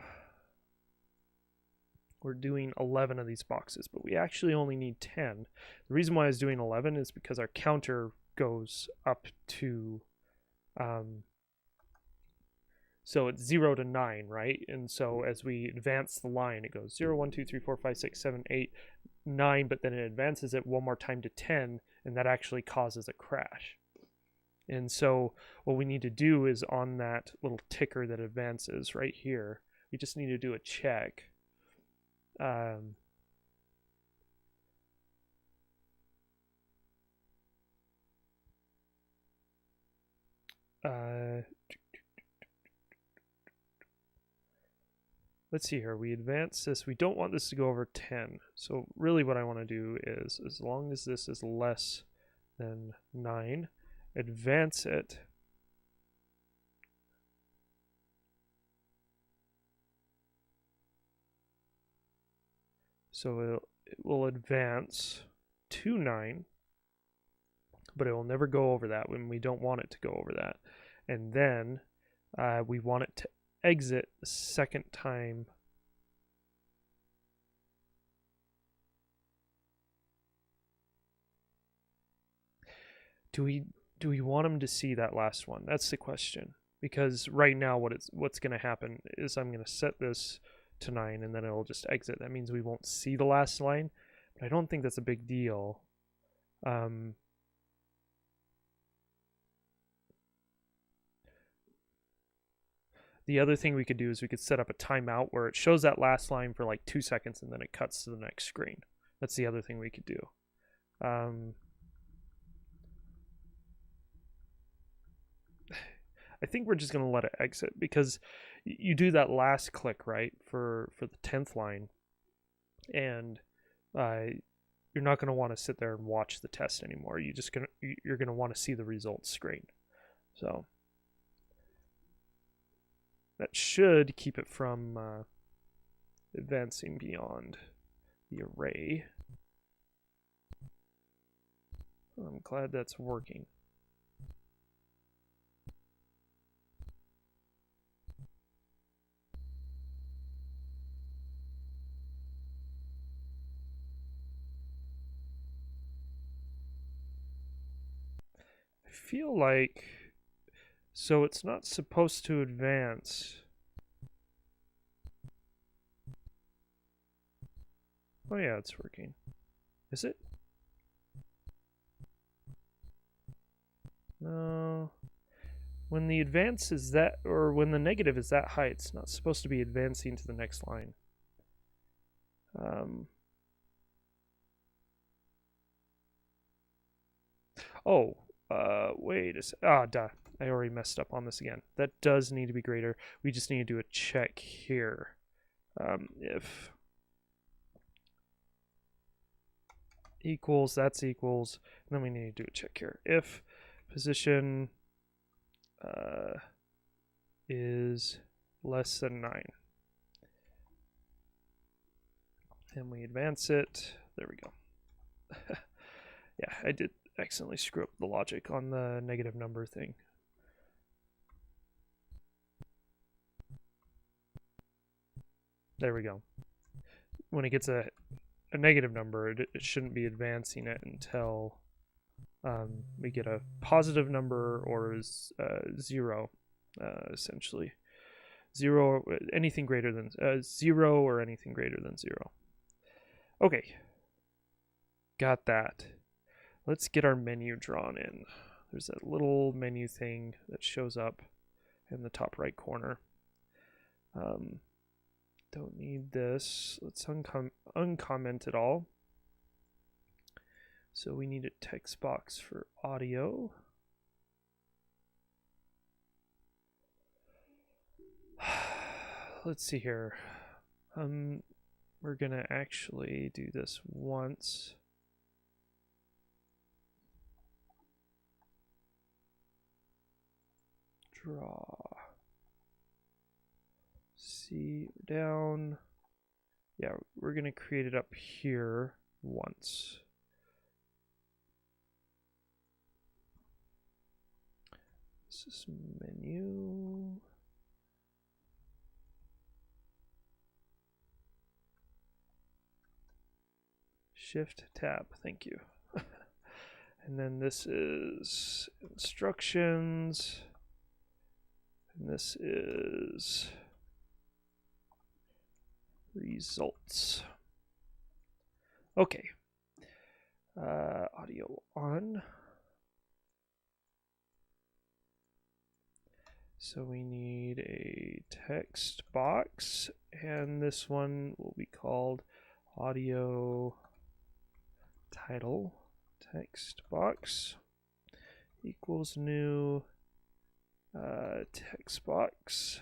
We're doing 11 of these boxes, but we actually only need 10. The reason why I was doing 11 is because our counter goes up to so it's 0 to 9, right? And so as we advance the line, it goes 0, 1, 2, 3, 4, 5, 6, 7, 8, 9, but then it advances it one more time to 10, and that actually causes a crash. And so what we need to do is on that little ticker that advances right here, we just need to do a check. Let's see here. We advance this. We don't want this to go over 10. So really what I want to do is, as long as this is less than 9, advance it. So it will advance to 9, but it will never go over that when we don't want it to go over that. And then we want it to exit the second time. Do we want them to see that last one? That's the question. Because right now what's going to happen is I'm going to set this to 9 and then it'll just exit. That means we won't see the last line, but I don't think that's a big deal. The other thing we could do is we could set up a timeout where it shows that last line for like 2 seconds and then it cuts to the next screen. That's the other thing we could do. I think we're just going to let it exit because you do that last click, right, for the 10th line, and you're not going to want to sit there and watch the test anymore. You're going to want to see the results screen. So that should keep it from advancing beyond the array. I'm glad that's working. I feel like, so it's not supposed to advance. Oh yeah, it's working. Is it? No. When the advance is that, or when the negative is that high, it's not supposed to be advancing to the next line. Wait a sec. Duh. I already messed up on this again. That does need to be greater. We just need to do a check here. If equals, that's equals, and then we need to do a check here. If position is less than 9. And we advance it. There we go. Yeah, I did accidentally screw up the logic on the negative number thing. There we go. When it gets a negative number, it shouldn't be advancing it until we get a positive number or 0, essentially. 0, anything greater than 0 or anything greater than 0. Okay. Got that. Let's get our menu drawn in. There's that little menu thing that shows up in the top right corner. Don't need this. Let's uncomment it all. So we need a text box for audio. Let's see here. We're gonna actually do this once. Draw. See down. Yeah, we're gonna create it up here once. This is menu. Shift tab, thank you. And then this is instructions. And this is results. Okay. Audio on. So we need a text box, and this one will be called audio title text box equals new text box.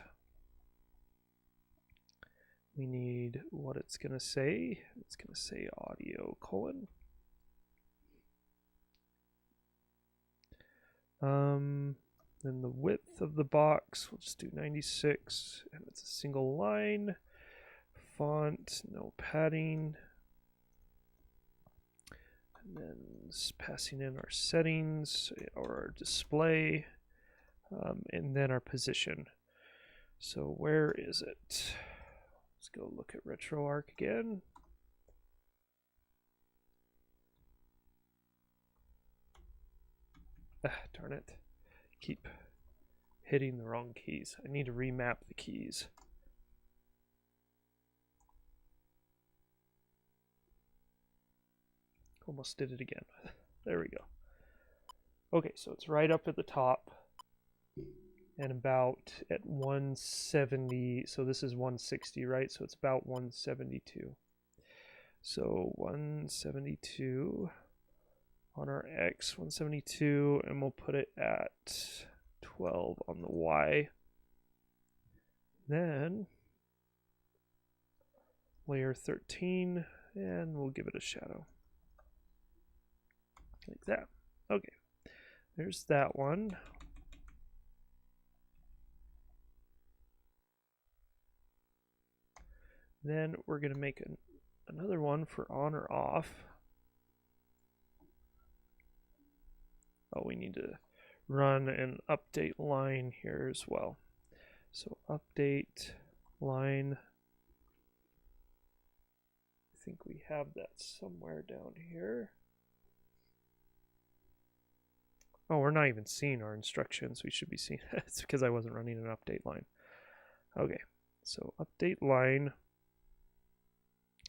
We need what it's going to say. It's going to say audio colon. Then the width of the box, we'll just do 96, and it's a single line. Font, no padding. And then passing in our settings or our display, and then our position. So where is it? Let's go look at RetroArch again. Darn it. Keep hitting the wrong keys. I need to remap the keys. Almost did it again. There we go. Okay, so it's right up at the top and about at 170. So this is 160, right? So it's about 172. So 172 on our X, 172, and we'll put it at 12 on the Y. Then layer 13, and we'll give it a shadow. Like that. Okay, there's that one. Then we're going to make another one for on or off. Oh, we need to run an update line here as well. So update line. I think we have that somewhere down here. Oh, we're not even seeing our instructions. We should be seeing it. It's because I wasn't running an update line. Okay, so update line.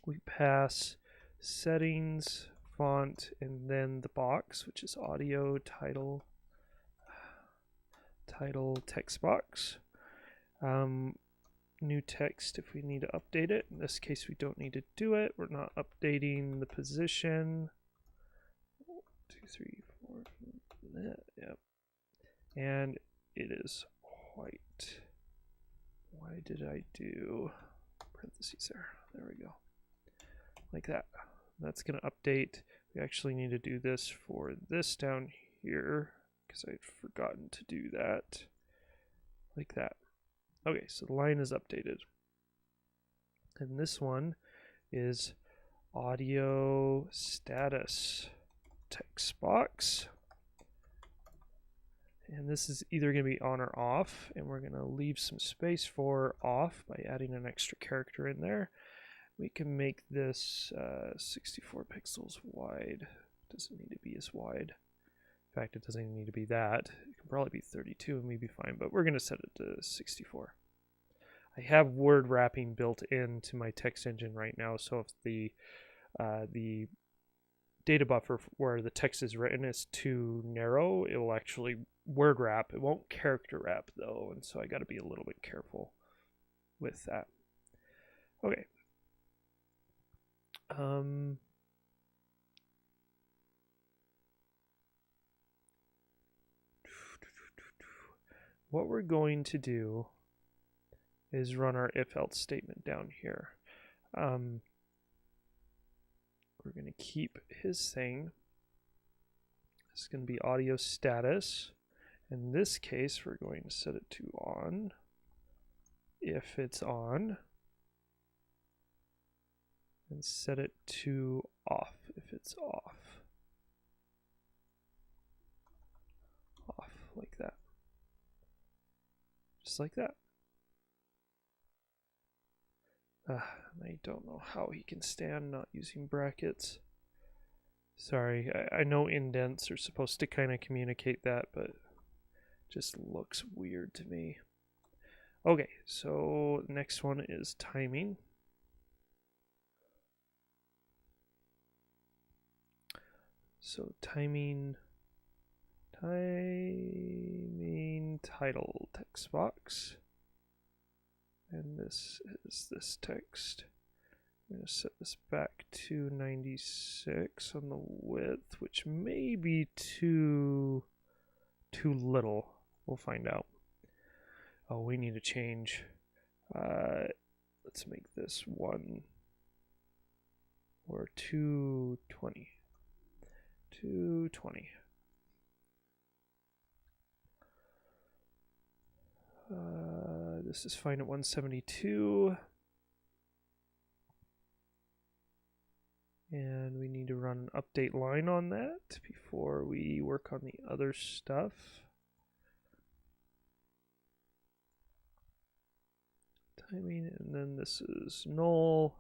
We pass settings, font, and then the box, which is audio, title, text box. New text if we need to update it. In this case, we don't need to do it. We're not updating the position. 2, 3, 4. Yep. And it is white. Why did I do parentheses there? There we go. Like that. That's going to update. We actually need to do this for this down here because I'd forgotten to do that. Like that. Okay, so the line is updated. And this one is audio status text box. And this is either going to be on or off, and we're going to leave some space for off by adding an extra character in there. We can make this 64 pixels wide. Doesn't need to be as wide. In fact, it doesn't even need to be that. It can probably be 32 and we'd be fine, but we're going to set it to 64. I have word wrapping built into my text engine right now, so if the data buffer where the text is written is too narrow, it will actually word wrap. It won't character wrap though, and so I got to be a little bit careful with that. Okay. What we're going to do is run our if-else statement down here. We're going to keep his thing. This is going to be audio status. In this case, we're going to set it to on if it's on, and set it to off if it's off. Off, like that. Just like that. I don't know how he can stand not using brackets. Sorry, I know indents are supposed to kind of communicate that, but it just looks weird to me. Okay, so next one is timing. So timing title text box. And this is this text. I'm going to set this back to 96 on the width, which may be too little. We'll find out. Oh, we need to change. Let's make this 1 or 220. 220. This is fine at 172. And we need to run an update line on that before we work on the other stuff. Timing, and then this is null.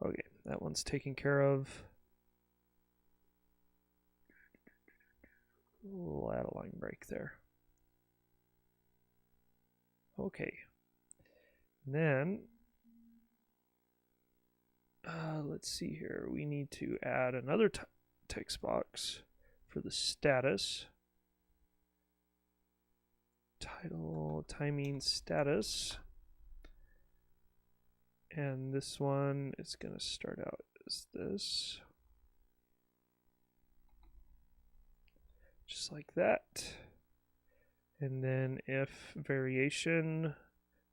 Okay, that one's taken care of. We'll add a line break there. Okay. And then let's see here. We need to add another text box for the status. Title, timing, status. And this one is going to start out as this. Just like that. And then if variation,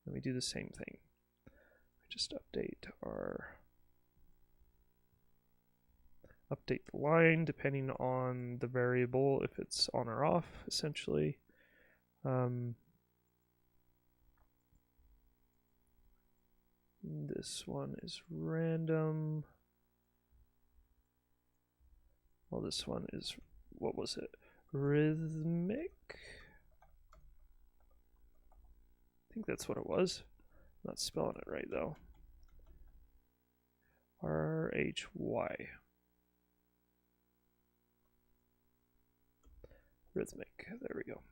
then we do the same thing. We just update the line depending on the variable, if it's on or off, essentially. This one is random. Well, this one is, what was it? Rhythmic? I think that's what it was. I'm not spelling it right though. RHY. Rhythmic. There we go.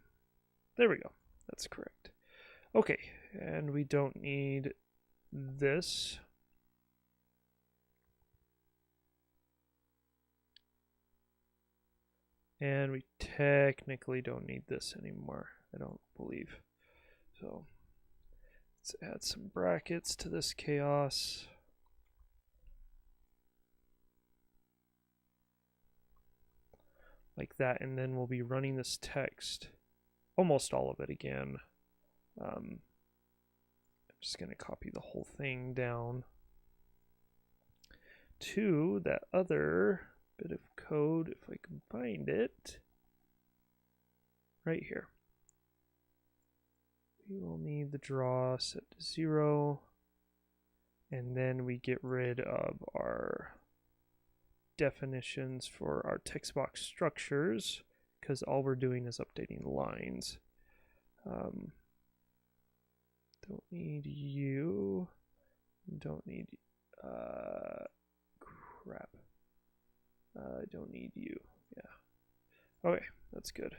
There we go. That's correct. Okay, and we don't need this. And we technically don't need this anymore, I don't believe. So let's add some brackets to this chaos. Like that, and then we'll be running this text, almost all of it again. I'm just going to copy the whole thing down to that other bit of code, if I can find it, right here. We will need the draw set to 0, and then we get rid of our definitions for our text box structures, because all we're doing is updating lines. Don't need you. Don't need crap. I don't need you. Yeah. Okay, that's good.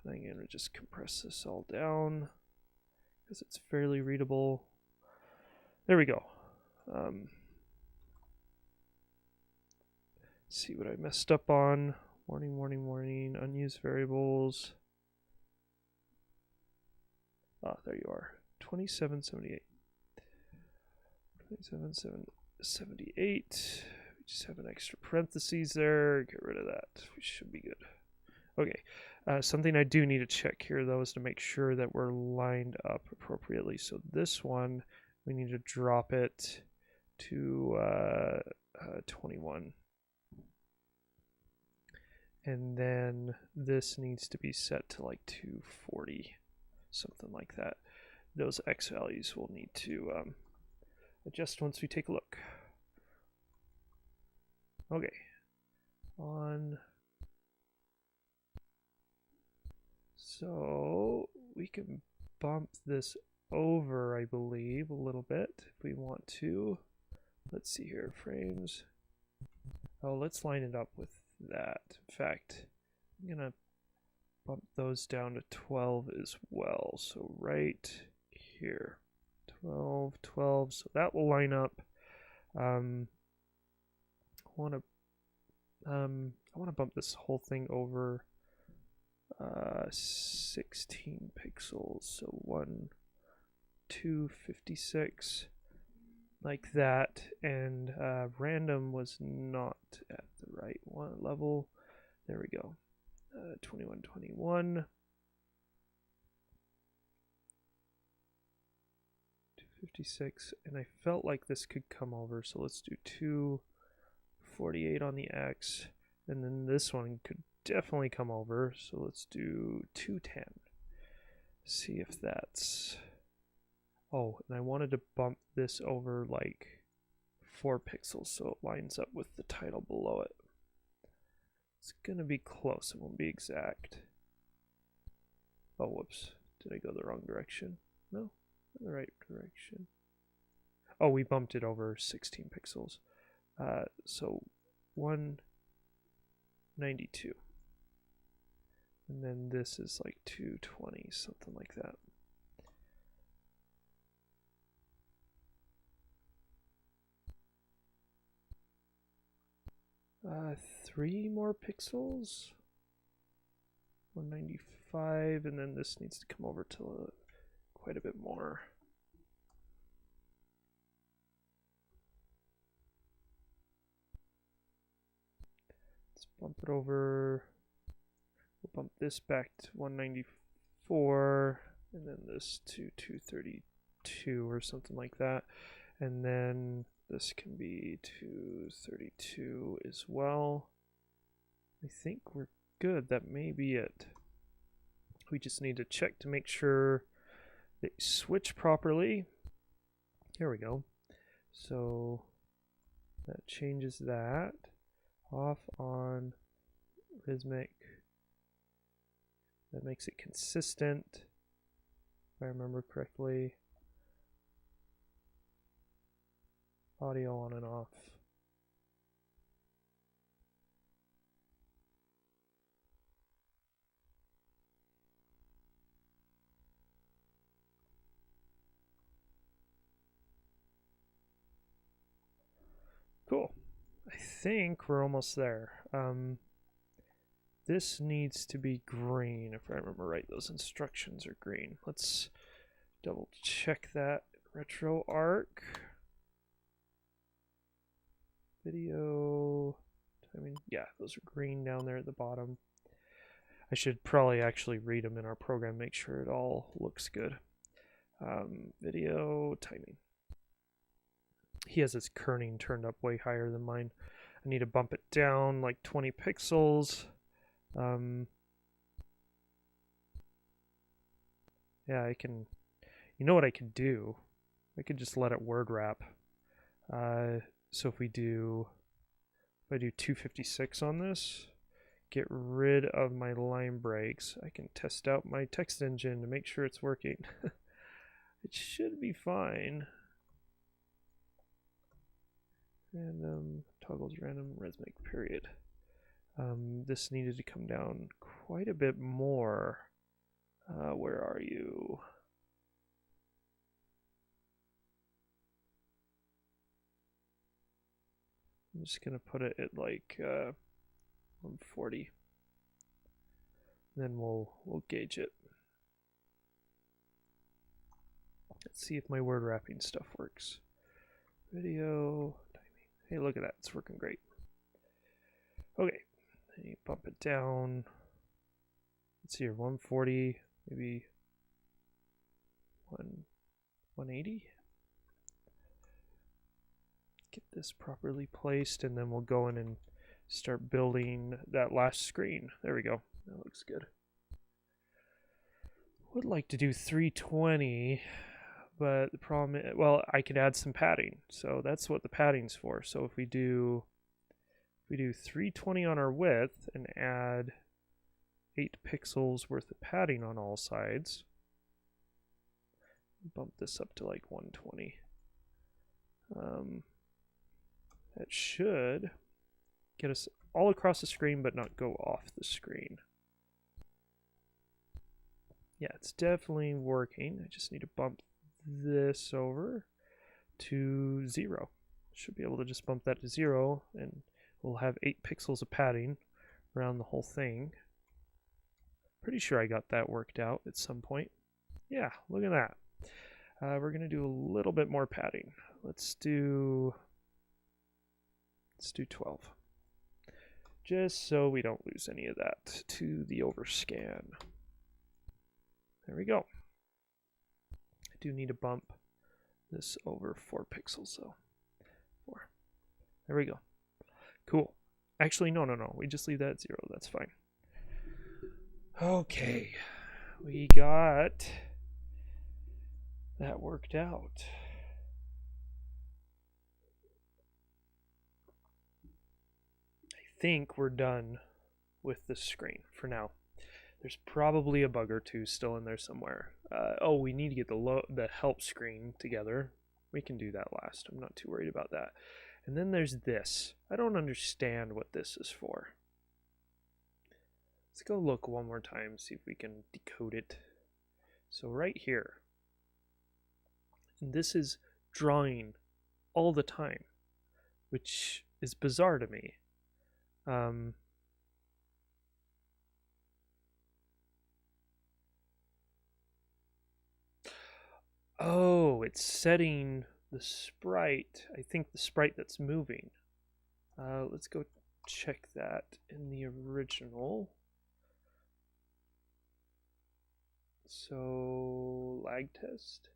And I'm gonna just compress this all down because it's fairly readable. There we go. See what I messed up on. Warning, warning, warning. Unused variables. Ah, there you are. 2778. 78. We just have an extra parentheses there. Get rid of that. We should be good. Okay. Something I do need to check here, though, is to make sure that we're lined up appropriately. So this one, we need to drop it to 21. And then this needs to be set to like 240, something like that. Those X values will need to adjust once we take a look. Okay, on. So we can bump this over, I believe, a little bit if we want to. Let's see here, frames. Oh, let's line it up with that. In fact, I'm gonna bump those down to 12 as well. So right here, 12, 12. So that will line up. I want to bump this whole thing over 16 pixels. So 1, 2, 56. Like that, and random was not at the right one level. There we go. 21, 21. 256, and I felt like this could come over, so let's do 248 on the X, and then this one could definitely come over, so let's do 210. See if that's... Oh, and I wanted to bump this over like 4 pixels so it lines up with the title below it. It's gonna be close, it won't be exact. Oh, whoops. Did I go the wrong direction? No, in the right direction. Oh, we bumped it over 16 pixels. So 192. And then this is like 220, something like that. 3 more pixels. 195, and then this needs to come over to quite a bit more. Let's bump it over. We'll bump this back to 194, and then this to 232 or something like that. And then this can be 232 as well. I think we're good. That may be it. We just need to check to make sure they switch properly. Here we go. So that changes that. Off, on, rhythmic. That makes it consistent, if I remember correctly. Audio on and off. Cool. I think we're almost there. This needs to be green, if I remember right. Those instructions are green. Let's double check that. RetroArch. Video timing. Yeah, those are green down there at the bottom. I should probably actually read them in our program, make sure it all looks good. Video timing. He has his kerning turned up way higher than mine. I need to bump it down like 20 pixels. Yeah, I can... You know what I could do? I could just let it word wrap. So if I do 256 on this, get rid of my line breaks, I can test out my text engine to make sure it's working. It should be fine. Random, toggles random, rhythmic, period. This needed to come down quite a bit more. Where are you? I'm just gonna put it at like 140. Then we'll gauge it. Let's see if my word wrapping stuff works. Video timing. Hey, look at that. It's working great. Okay. Then you bump it down. Let's see here. 140, maybe 180. Get this properly placed, and then we'll go in and start building that last screen. There we go. That looks good. Would like to do 320. But the problem is, well, I could add some padding. So that's what the padding's for. So if we do 320 on our width and add 8 pixels worth of padding on all sides, bump this up to like 120. That should get us all across the screen but not go off the screen. Yeah, it's definitely working. I just need to bump this over to 0. Should be able to just bump that to 0, and we'll have 8 pixels of padding around the whole thing. Pretty sure I got that worked out at some point. Yeah, look at that. We're gonna do a little bit more padding. Let's do 12, just so we don't lose any of that to the overscan. There we go. I do need to bump this over 4 pixels though. 4. There we go. Cool. Actually, no. We just leave that at 0. That's fine. Okay. We got that worked out. I think we're done with the screen for now. There's probably a bug or two still in there somewhere. Oh, we need to get the help screen together. We can do that last. I'm not too worried about that. And then there's this. I don't understand what this is for. Let's go look one more time, see if we can decode it. So right here, and this is drawing all the time, which is bizarre to me. Oh, it's setting the sprite. I think the sprite that's moving. Let's go check that in the original. So, lag test.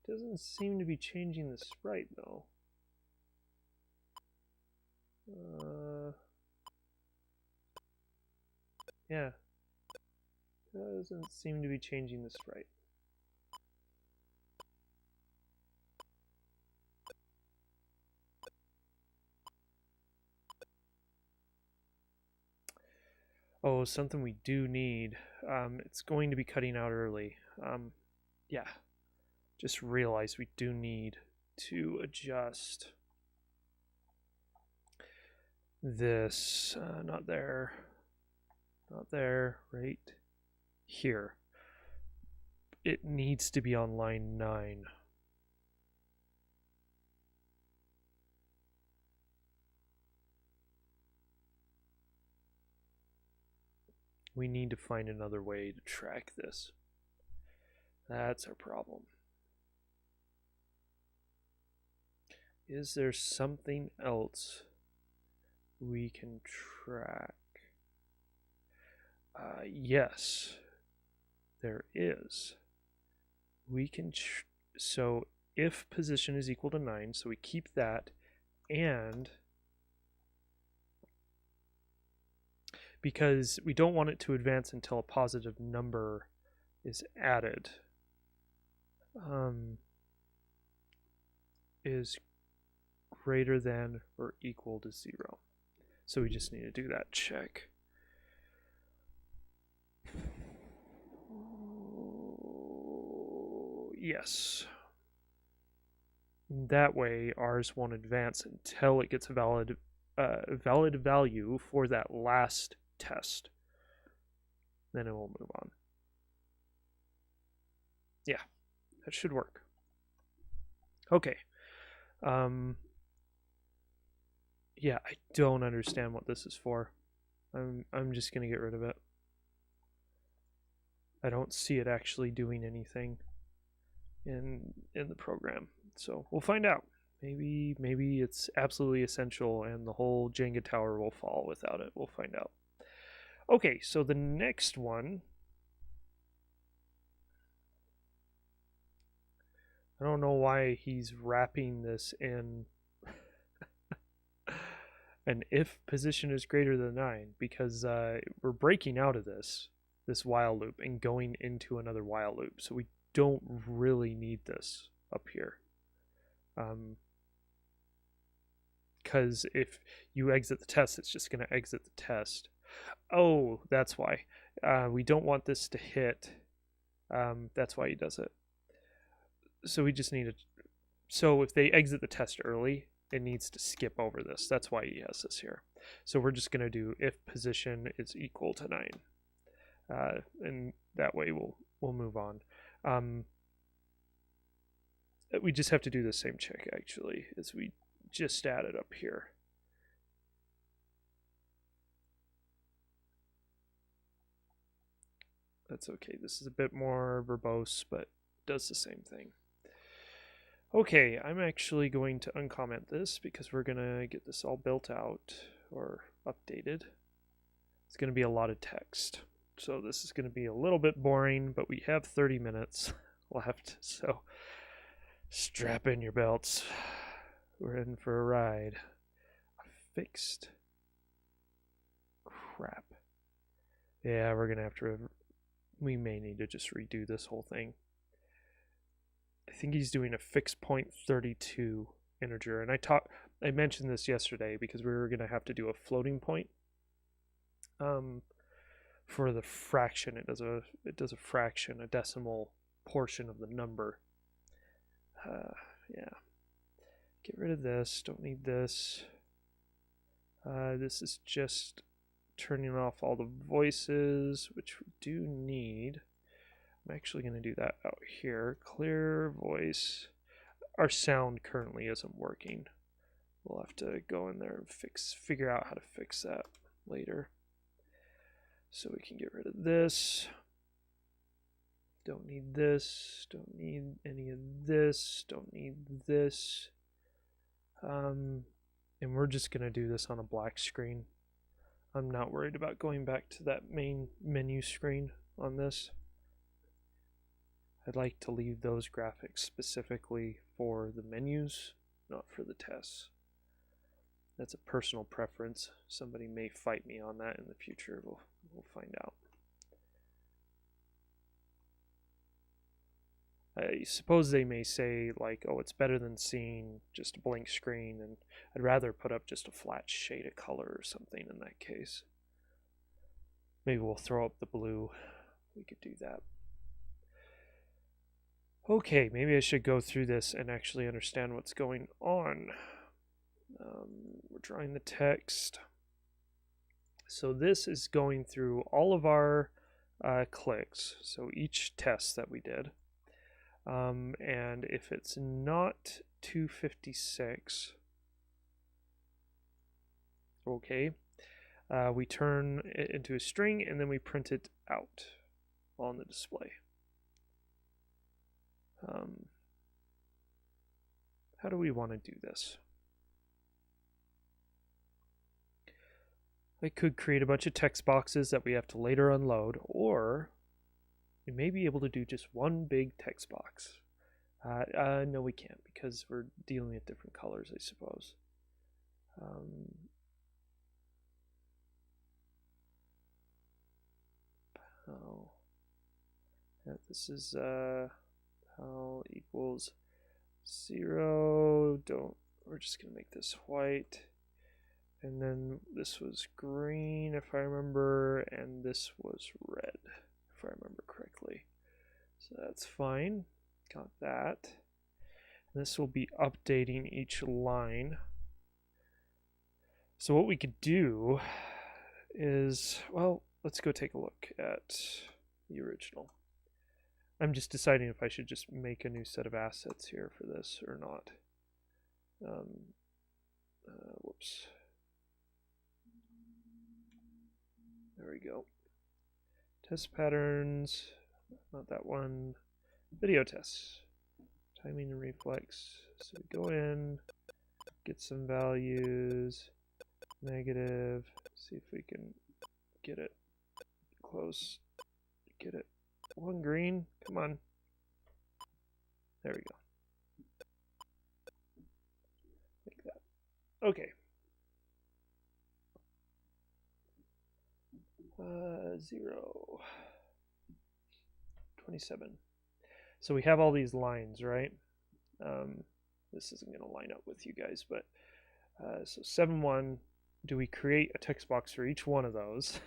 Doesn't seem to be changing the sprite though. Yeah. Doesn't seem to be changing the sprite. Oh, something we do need. It's going to be cutting out early. Yeah. Just realized we do need to adjust this. Not there. Not there. Right here. It needs to be on line 9. We need to find another way to track this. That's our problem. Is there something else we can track? Yes, there is. We can, so if position is equal to 9, so we keep that, and because we don't want it to advance until a positive number is added, is greater than or equal to 0. So we just need to do that check. Yes. That way ours won't advance until it gets a valid value for that last test. Then it will move on. Yeah, that should work. Okay. Yeah, I don't understand what this is for. I'm just gonna get rid of it. I don't see it actually doing anything. in the program. So we'll find out. Maybe it's absolutely essential and the whole Jenga tower will fall without it. We'll find out. Okay, so the next one, I don't know why he's wrapping this in an if position is greater than 9, because we're breaking out of this while loop and going into another while loop. So we don't really need this up here. Because if you exit the test, it's just going to exit the test. Oh, that's why. We don't want this to hit. That's why he does it. So we just need to... So if they exit the test early, it needs to skip over this. That's why he has this here. So we're just going to do if position is equal to 9. And that way we'll move on. We just have to do the same check, actually, as we just added up here. That's okay. This is a bit more verbose, but does the same thing. Okay, I'm actually going to uncomment this because we're going to get this all built out or updated. It's going to be a lot of text. So this is going to be a little bit boring, but we have 30 minutes left. So strap in your belts. We're in for a ride. Fixed. Crap. Yeah, we're going to have to... We may need to just redo this whole thing. I think he's doing a fixed point 32 integer. And I mentioned this yesterday because we were going to have to do a floating point. For the fraction, it does a fraction, a decimal portion of the number. Yeah. Get rid of this. Don't need this. This is just turning off all the voices, which we do need. I'm actually going to do that out here. Clear voice. Our sound currently isn't working. We'll have to go in there and figure out how to fix that later. So we can get rid of this. Don't need this. Don't need any of this. Don't need this. And we're just going to do this on a black screen. I'm not worried about going back to that main menu screen on this. I'd like to leave those graphics specifically for the menus, not for the tests. That's a personal preference. Somebody may fight me on that in the future. We'll find out. I suppose they may say, like, oh, it's better than seeing just a blank screen, and I'd rather put up just a flat shade of color or something in that case. Maybe we'll throw up the blue. We could do that. Okay, maybe I should go through this and actually understand what's going on. We're drawing the text. So this is going through all of our clicks, so each test that we did. And if it's not 256, okay, we turn it into a string and then we print it out on the display. How do we want to do this? I could create a bunch of text boxes that we have to later unload, or we may be able to do just one big text box. No, we can't, because we're dealing with different colors, I suppose. This is how equals 0. We're just gonna make this white, and then this was green if I remember, and this was red if I remember correctly. So that's fine. Got that. And this will be updating each line. So what we could do is, well, let's go take a look at the original. I'm just deciding if I should just make a new set of assets here for this or not. Whoops. There we go. Test patterns, not that one. Video tests. timing and reflex. So we go in, get some values, negative, see if we can get it close, get it one green, come on. There we go. Like that. Okay. 0, 27. So we have all these lines, right? This isn't going to line up with you guys, but so 7-1, do we create a text box for each one of those?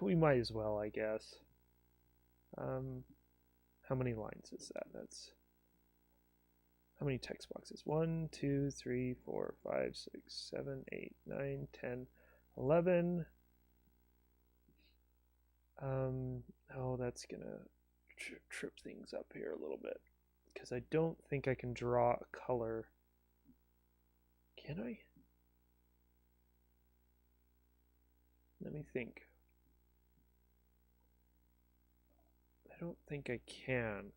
We might as well, I guess. How many lines is that? That's how many text boxes? 1, 2, 3, 4, 5, 6, 7, 8, 9, 10, 11. Oh, that's gonna trip things up here a little bit because I don't think I can draw a color. Can I? Let me think. I don't think I can.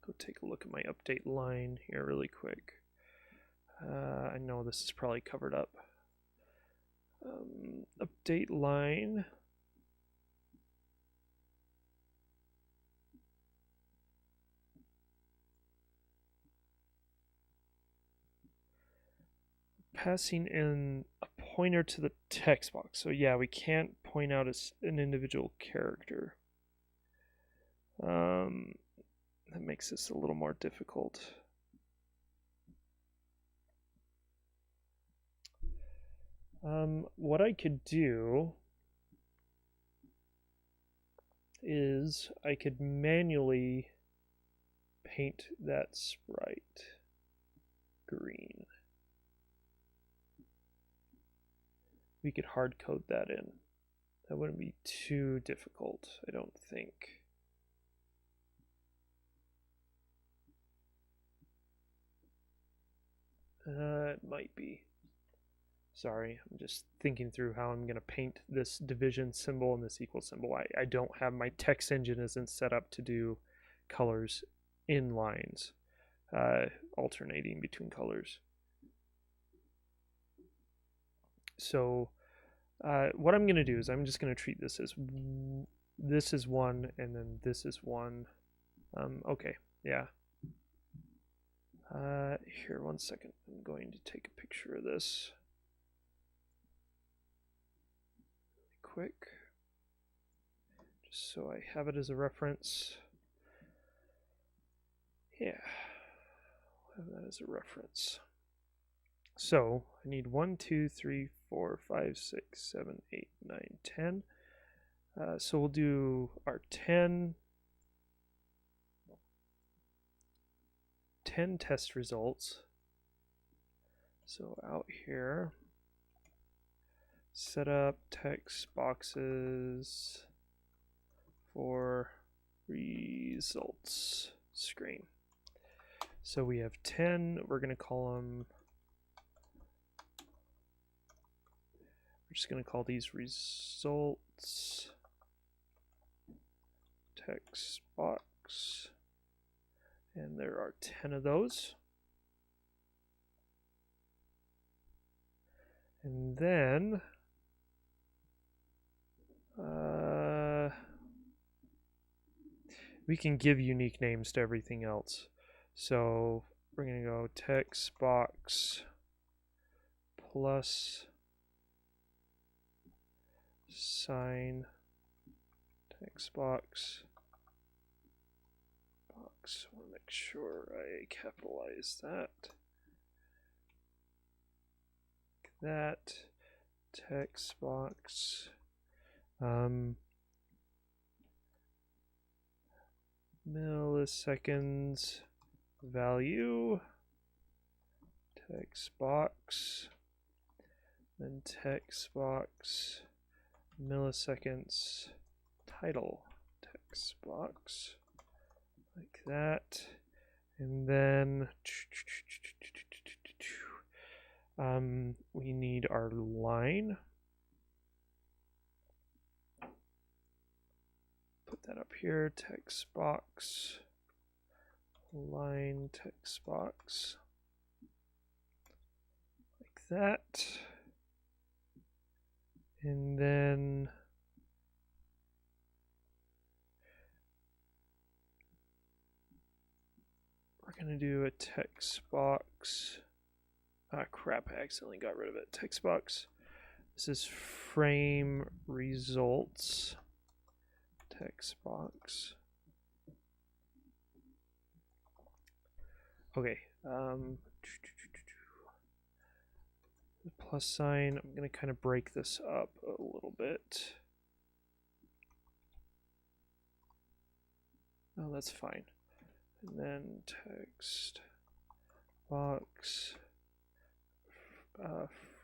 Go take a look at my update line here really quick. I know this is probably covered up. Update line. Passing in a pointer to the text box. So yeah, we can't point out an individual character. That makes this a little more difficult. What I could do is I could manually paint that sprite green. We could hard code that in. That wouldn't be too difficult, I don't think. It might be. Sorry, I'm just thinking through how I'm going to paint this division symbol and this equal symbol. I don't have, my text engine isn't set up to do colors in lines, alternating between colors. So what I'm going to do is I'm just going to treat this as this is one and then this is one. Okay, yeah. Here, one second. I'm going to take a picture of this really quick, just so I have it as a reference. Yeah, I'll have that as a reference. So I need 1, 2, 3, 4, 5, 6, 7, 8, 9, 10. So we'll do our 10 test results. So out here, set up text boxes for results screen. So we have 10, we're going to call them, we're just going to call these results text box. And there are 10 of those. And then we can give unique names to everything else. So we're going to go text box plus sign text box. I want to make sure I capitalize that. That text box. Milliseconds value text box, then text box milliseconds title text box. Like that, and then we need our line. Put that up here, text box line text box like that. And then we're going to do a text box. Ah, crap, I accidentally got rid of it. Text box. This is frame results text box. Okay. The plus sign, I'm going to kind of break this up a little bit. Oh, that's fine. And then text box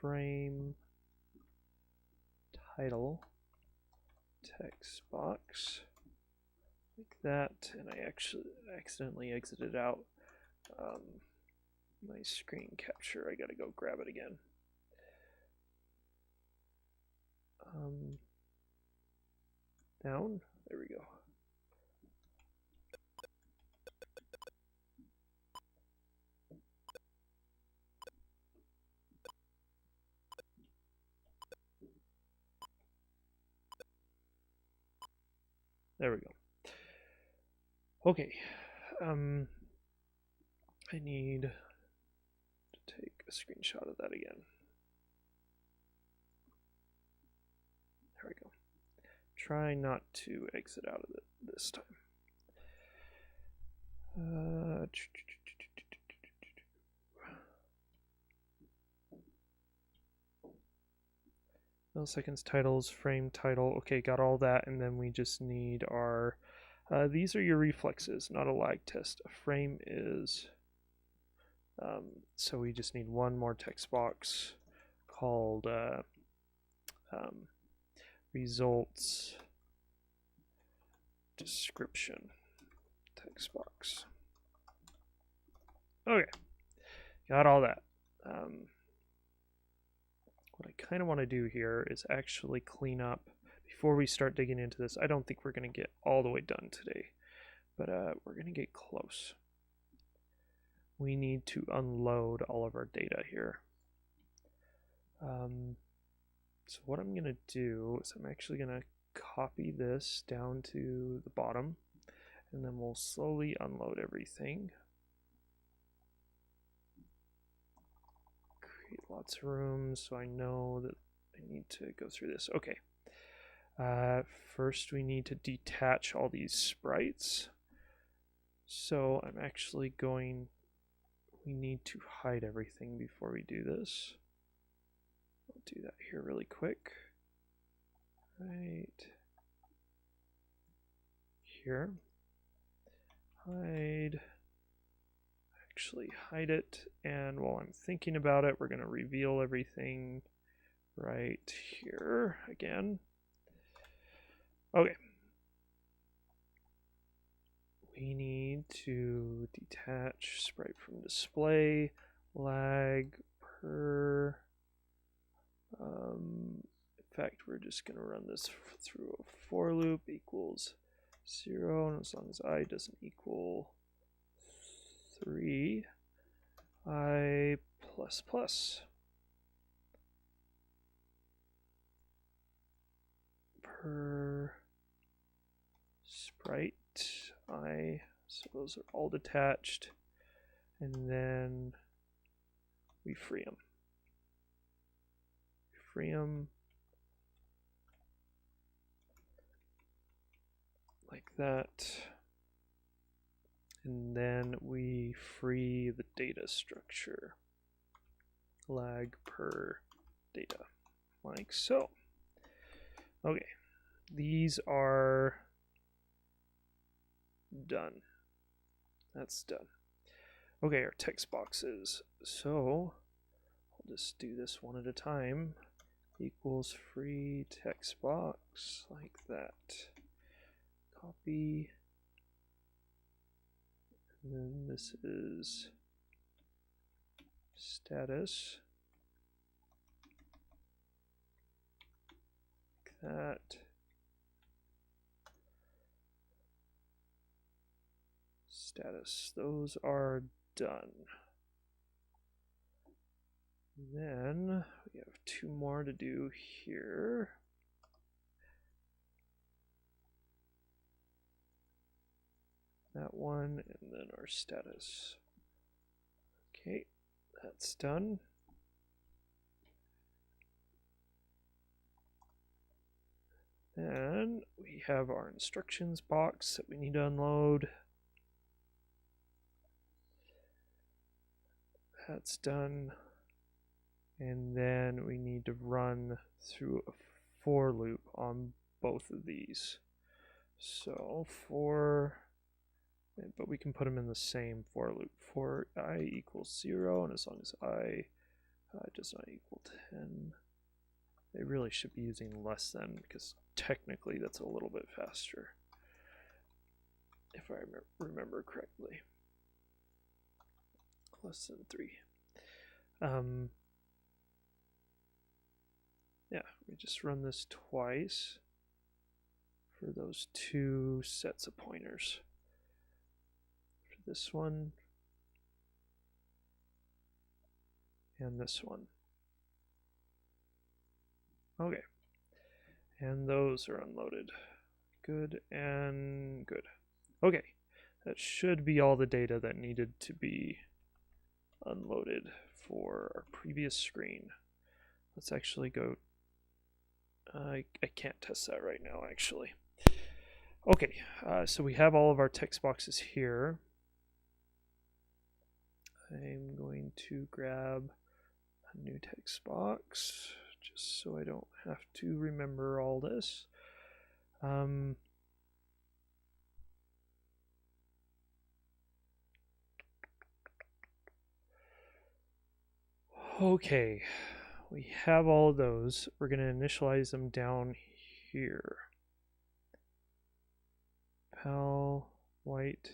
frame title text box like that, and I actually accidentally exited out my screen capture. I gotta go grab it again. Down, there we go. There we go. Okay. I need to take a screenshot of that again. There we go. Try not to exit out of it this time. Milliseconds titles, frame title. Okay, got all that, and then we just need our. These are your reflexes, not a lag test. A frame is. So we just need one more text box called results description text box. Okay, got all that. What I kind of want to do here is actually clean up before we start digging into this. I don't think we're going to get all the way done today, but we're going to get close. We need to unload all of our data here. So what I'm going to do is I'm actually going to copy this down to the bottom, and then we'll slowly unload everything. Create lots of rooms so I know that I need to go through this. Okay. First we need to detach all these sprites. So I'm actually going, we need to hide everything before we do this. I'll do that here really quick. Right here. Hide. Actually hide it, and while I'm thinking about it, we're going to reveal everything right here again. Okay. We need to detach sprite from display, lag per. In fact, we're just going to run this through a for loop equals 0, and as long as I doesn't equal 3, I plus plus per sprite I, so those are all detached, and then we free them. Free them like that. And then we free the data structure, lag per data, like so. Okay, these are done. That's done. Okay, our text boxes. So I'll just do this one at a time. Equals free text box, like that. Copy. And then this is status, like that. status. Those are done. Then we have 2 more to do here. That one, and then our status. Okay, that's done. Then we have our instructions box that we need to unload. That's done. And then we need to run through a for loop on both of these. So but we can put them in the same for loop. For I equals 0, and as long as I does not equal 10, they really should be using less than, because technically that's a little bit faster, if I remember correctly. Less than 3. Yeah, we just run this twice for those 2 sets of pointers. For this one and this one. Okay, and those are unloaded. Good and good. Okay, that should be all the data that needed to be unloaded for our previous screen. Let's actually go. I can't test that right now, actually. Okay, so we have all of our text boxes here. I'm going to grab a new text box, just so I don't have to remember all this. Okay, we have all of those. We're going to initialize them down here. Pal white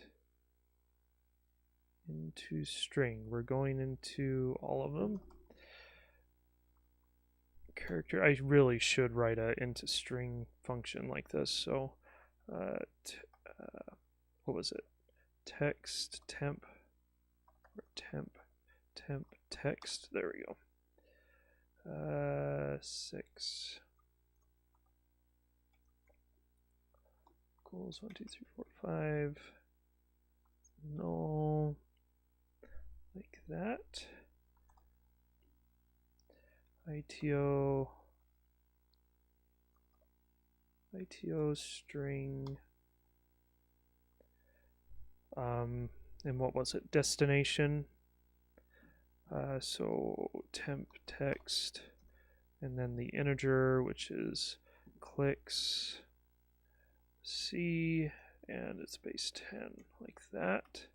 into string. We're going into all of them. Character, I really should write a into string function like this. So what was it? Text temp, or temp text. There we go. 6 equals 1 2 3 4 5. Null, like that. ITO string, and what was it? Destination. So temp text, and then the integer, which is clicks C, and it's base 10, like that.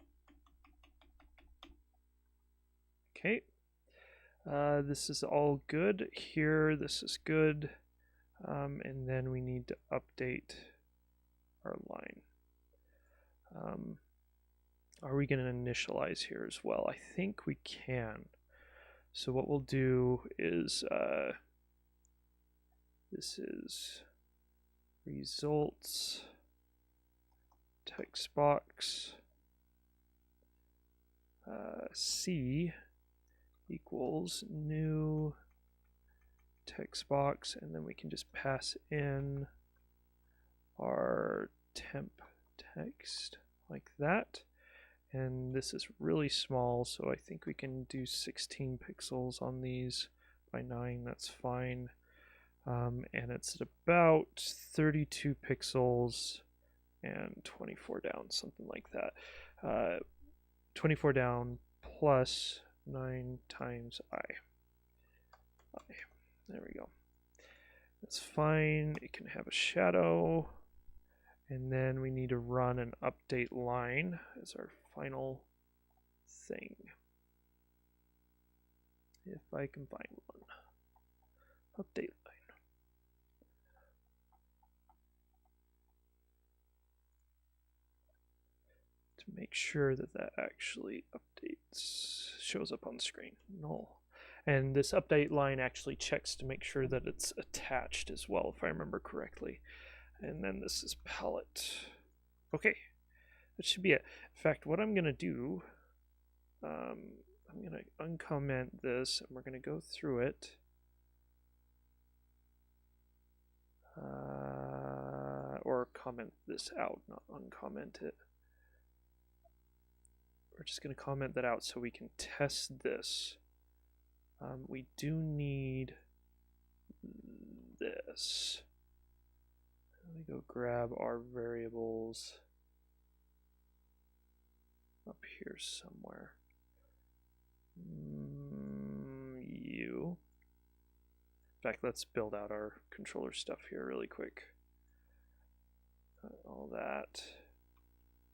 Okay. This is all good here. This is good. And then we need to update our line. Are we going to initialize here as well? I think we can. So what we'll do is this is results text box C equals new text box, and then we can just pass in our temp text like that. And this is really small, so I think we can do 16 pixels on these by 9. That's fine. And it's at about 32 pixels and 24 down, something like that. 24 down plus 9 times I. There we go. That's fine. It can have a shadow. And then we need to run an update line as our final thing. If I can find one. Update line. To make sure that that actually updates, shows up on the screen. Null. And this update line actually checks to make sure that it's attached as well, if I remember correctly. And then this is palette. Okay, that should be it. In fact, what I'm going to do, I'm going to uncomment this, and we're going to go through it. Or comment this out, not uncomment it. We're just going to comment that out so we can test this. We do need this. Let me go grab our variables up here somewhere. In fact, let's build out our controller stuff here really quick. All that.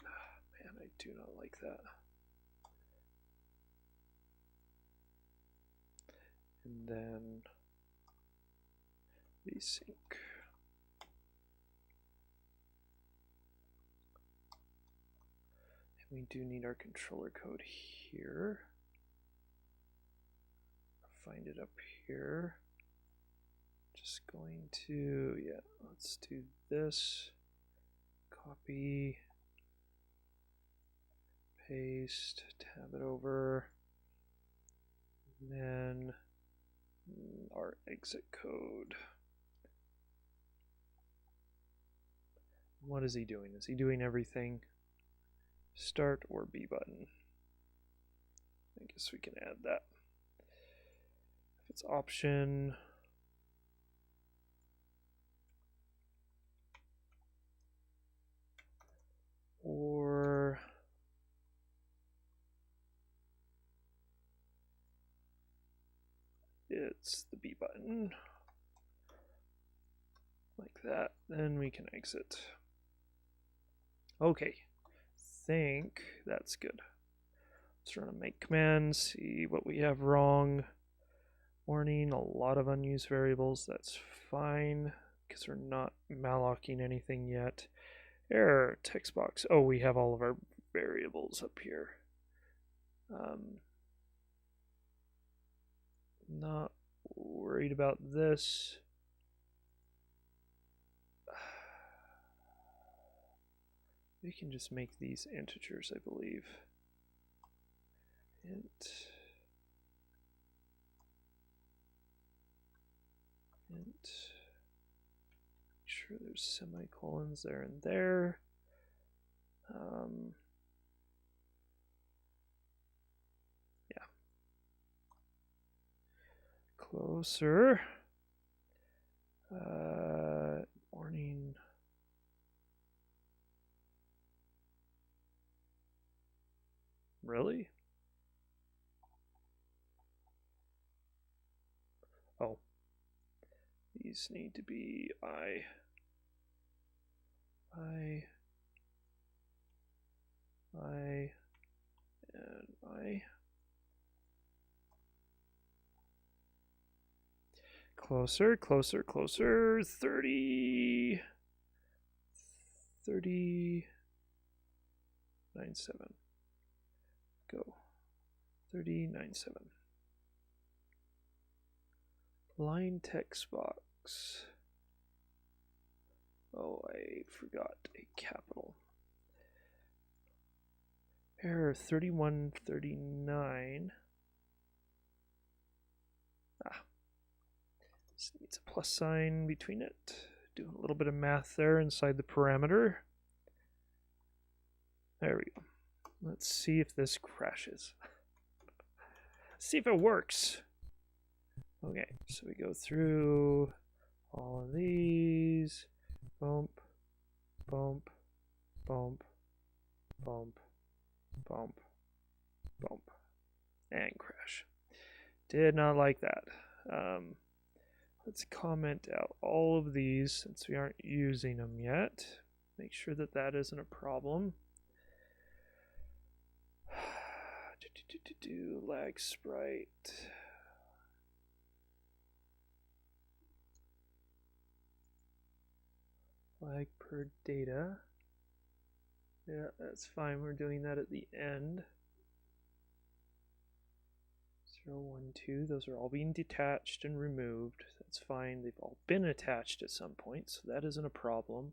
Man, I do not like that. And then vsync. And we do need our controller code here. Find it up here. Just going to, yeah, let's do this. Copy, paste, tab it over, and then our exit code. What is he doing? Is he doing everything? Start or B button? I guess we can add that. If it's option, or it's the B button, like that, then we can exit. Okay, think that's good. Let's run a make command, see what we have wrong. Warning, a lot of unused variables, that's fine, because we're not mallocing anything yet. Error, text box. Oh, we have all of our variables up here. Not worried about this. We can just make these integers, I believe. Int. Sure there's semicolons there and there. Yeah. Closer. Warning. Really? Oh. These need to be I, and I. Closer, closer, closer. 30. 30.97. Go. 30.97. Line text box. Oh, I forgot a capital. Error 3139. This needs a plus sign between it. Do a little bit of math there inside the parameter. There we go. Let's see if this crashes. See if it works. Okay, so we go through all of these. Bump, bump, bump, bump, bump, bump, and crash. Did not like that. Let's comment out all of these since we aren't using them yet. Make sure that that isn't a problem. Lag sprite. Lag per data. Yeah, that's fine. We're doing that at the end. 0, 1, 2. Those are all being detached and removed. That's fine. They've all been attached at some point, so that isn't a problem.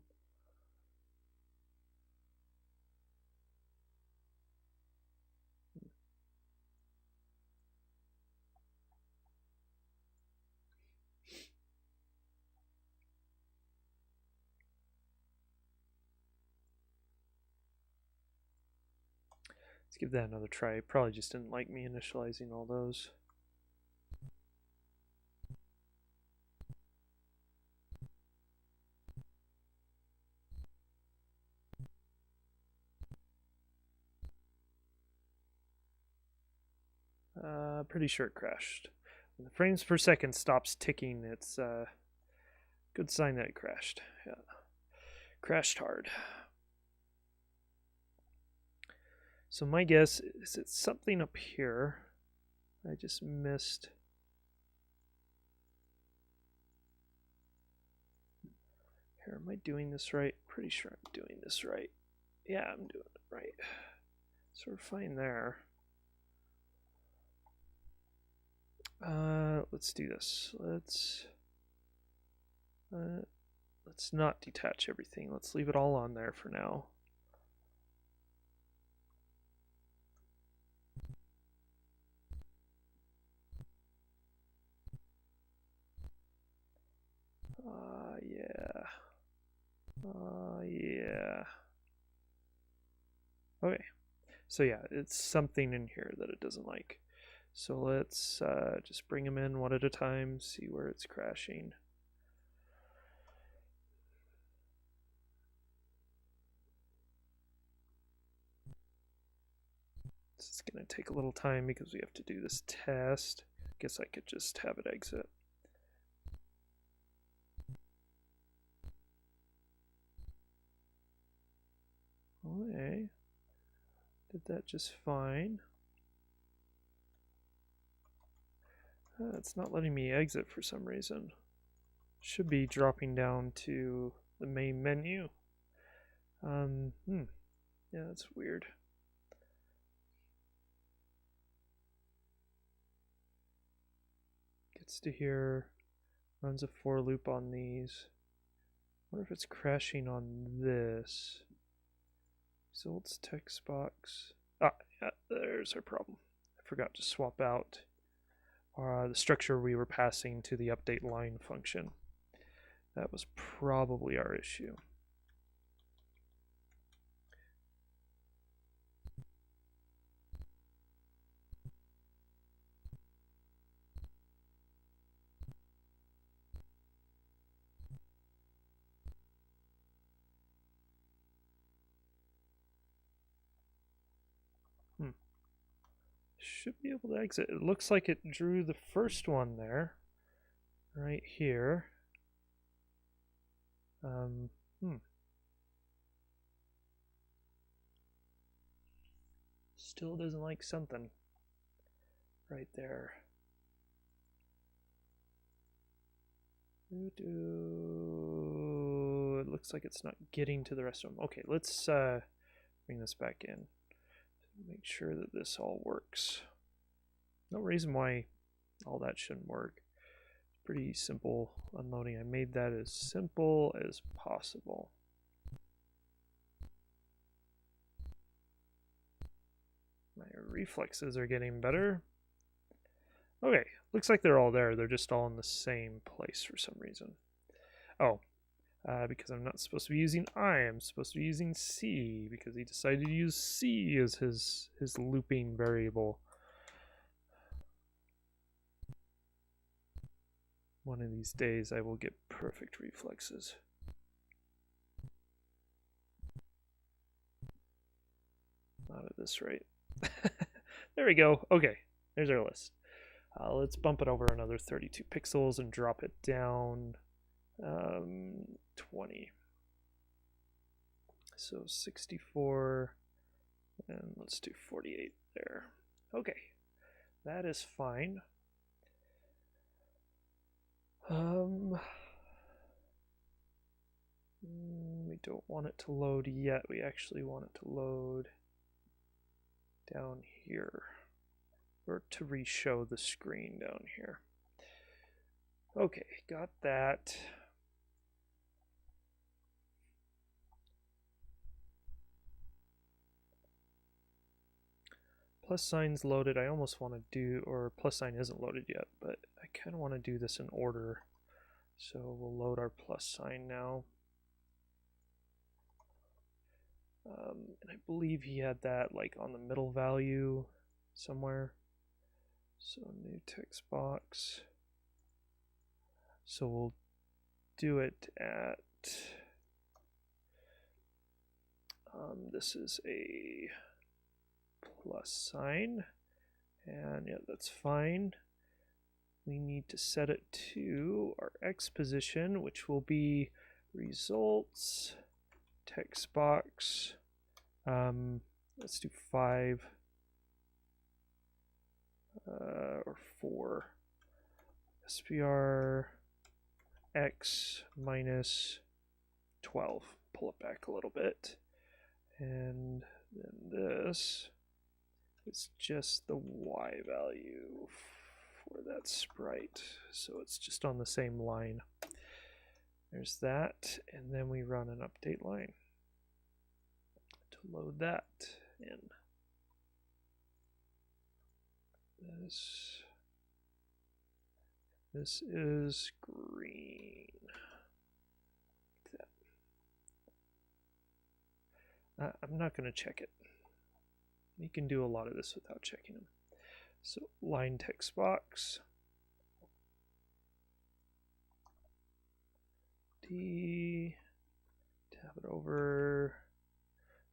Let's give that another try. It probably just didn't like me initializing all those. Pretty sure it crashed. When the frames per second stops ticking, it's a good sign that it crashed. Yeah, crashed hard. So my guess is it's something up here. I just missed. Here, am I doing this right? Pretty sure I'm doing this right. Yeah, I'm doing it right. So we're fine there. Let's do this. Let's not detach everything. Let's leave it all on there for now. Yeah. Okay. So yeah, it's something in here that it doesn't like. So let's just bring them in one at a time, see where it's crashing. This is going to take a little time because we have to do this test. Guess I could just have it exit. Okay. Did that just fine. It's not letting me exit for some reason. Should be dropping down to the main menu. Yeah, that's weird. Gets to here, runs a for loop on these. I wonder if it's crashing on this. Results text box. Ah, yeah, there's our problem. I forgot to swap out the structure we were passing to the update line function. That was probably our issue. Should be able to exit. It looks like it drew the first one there, right here. Still doesn't like something right there. It looks like it's not getting to the rest of them. Okay, let's bring this back in. Make sure that this all works. No reason why all that shouldn't work. Pretty simple unloading. I made that as simple as possible. My reflexes are getting better. Okay, looks like they're all there. They're just all in the same place for some reason. Oh, because I'm not supposed to be using I, I'm supposed to be using C, because he decided to use C as his looping variable. One of these days I will get perfect reflexes. Not at this rate. There we go. Okay, there's our list. Let's bump it over another 32 pixels and drop it down 20. So 64, and let's do 48 there. Okay, that is fine. We don't want it to load yet. We actually want it to load down here, or to re-show the screen down here. Okay, got that. Plus sign's loaded. I almost want to do, or plus sign isn't loaded yet, but I kind of want to do this in order. So we'll load our plus sign now. And I believe he had that like on the middle value somewhere. So new text box. So we'll do it at, this is a plus sign, and yeah, that's fine. We need to set it to our X position, which will be results text box. Let's do 5 or 4. SPR X minus 12. Pull it back a little bit. And then this is just the Y value for that sprite. So it's just on the same line. There's that. And then we run an update line to load that in. This is green. I'm not going to check it. You can do a lot of this without checking them. So line text box. D. Tab it over.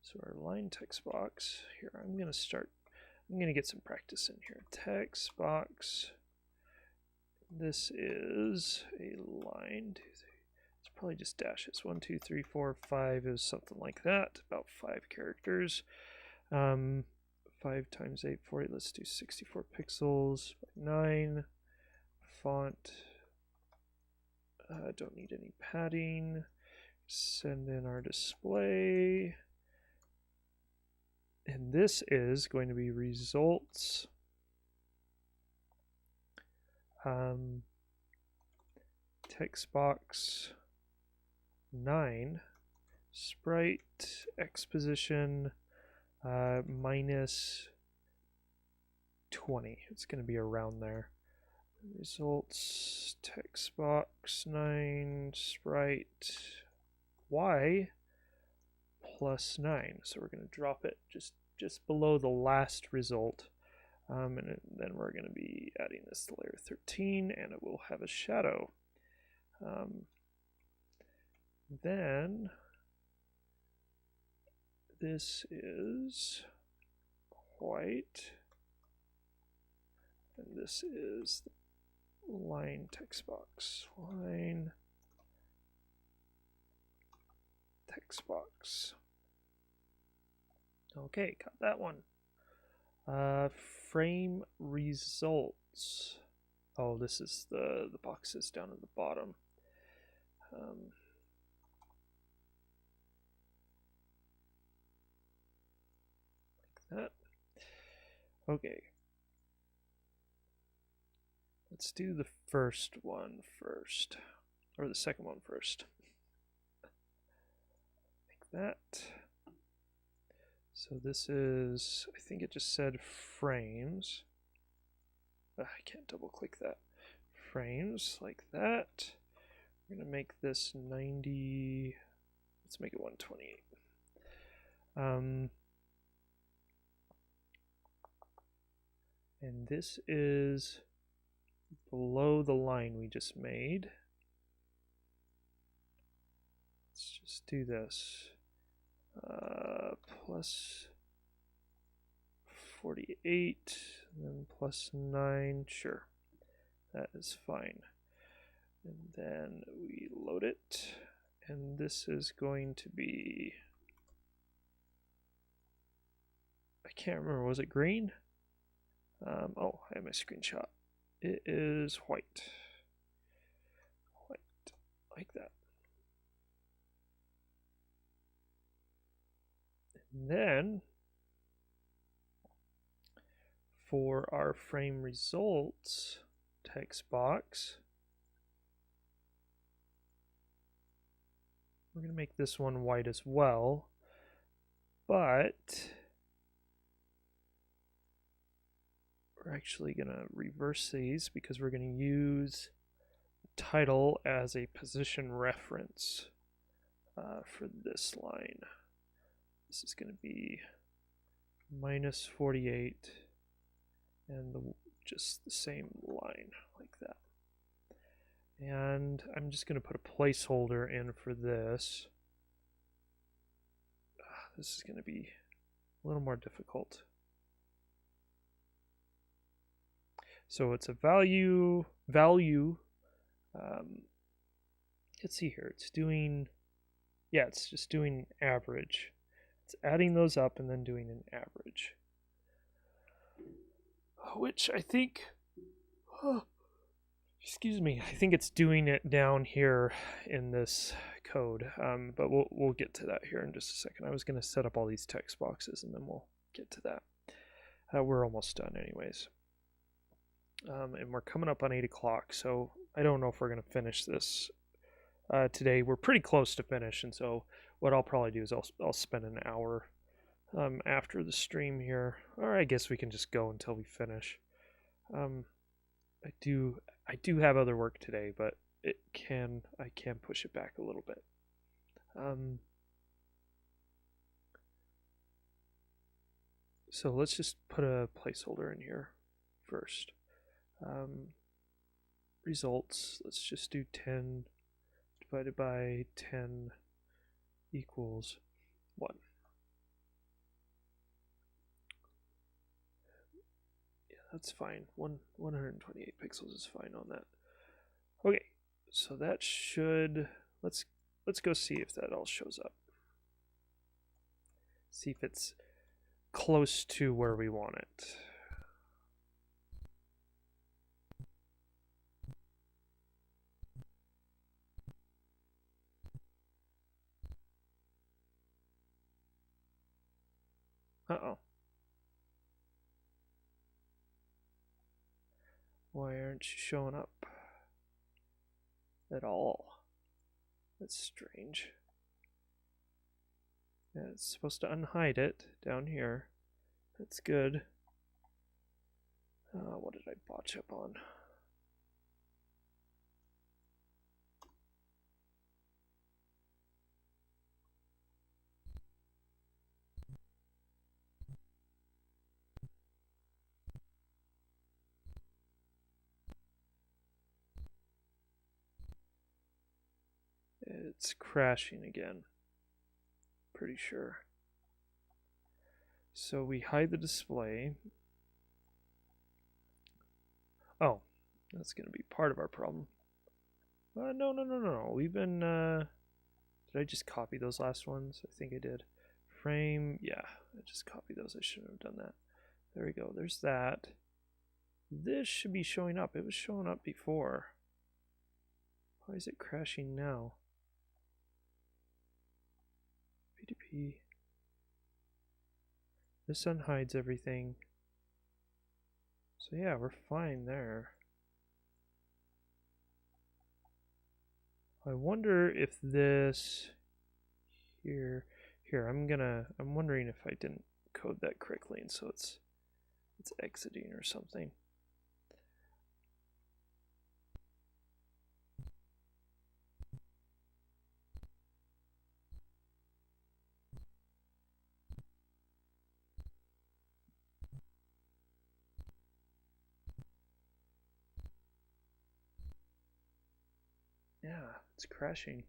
So our line text box. Here, I'm going to get some practice in here. Text box. This is a line. 2, 3. It's probably just dashes. 1, 2, 3, 4, 5 is something like that. About 5 characters. 5 times 8, 40. Let's do 64 pixels by 9. Font. Don't need any padding. Send in our display. And this is going to be results. Text box 9 sprite X position minus 20. It's going to be around there. Results text box 9 sprite Y plus 9. So we're going to drop it just below the last result. And then we're going to be adding this to layer 13, and it will have a shadow. Then this is white, and this is the line text box. Line text box. Okay, got that one. Frame results. Oh, this is the boxes down at the bottom. Like that. Okay. Let's do the first one first. Or the second one first. Like that. So this is, I think it just said frames. I can't double click that. Frames, like that. We're going to make this 90, let's make it 128. And this is below the line we just made. Let's just do this. Plus 48, and then plus 9, sure, that is fine. And then we load it, and this is going to be, I can't remember, was it green? Oh, I have my screenshot. It is white. White, like that. And then for our frame results text box, we're going to make this one white as well, but we're actually going to reverse these because we're going to use title as a position reference for this line. This is going to be minus 48 and just the same line like that. And I'm just going to put a placeholder in for this. This is going to be a little more difficult. So it's a value. Let's see here. It's doing, yeah, it's just doing average. It's adding those up and then doing an average. Which I think, excuse me, I think it's doing it down here in this code. But we'll get to that here in just a second. I was going to set up all these text boxes and then we'll get to that. We're almost done anyways. And we're coming up on 8 o'clock, so I don't know if we're going to finish this today. We're pretty close to finish, and so what I'll probably do is I'll spend an hour after the stream here, or I guess we can just go until we finish. I do have other work today, but I can push it back a little bit. So let's just put a placeholder in here first. Results, let's just do 10 divided by 10 equals 1. Yeah, that's fine. 128 pixels is fine on that. Okay, so that should, let's go see if that all shows up. See if it's close to where we want it. Uh-oh. Why aren't you showing up at all? That's strange. Yeah, it's supposed to unhide it down here. That's good. What did I botch up on? It's crashing again. Pretty sure. So we hide the display. Oh, that's going to be part of our problem. No. We've been, did I just copy those last ones? I think I did. Frame, yeah, I just copied those. I shouldn't have done that. There we go. There's that. This should be showing up. It was showing up before. Why is it crashing now? PDP. This unhides everything. So yeah, we're fine there. I wonder if this here I'm wondering if I didn't code that correctly and so it's exiting or something. Yeah, it's crashing.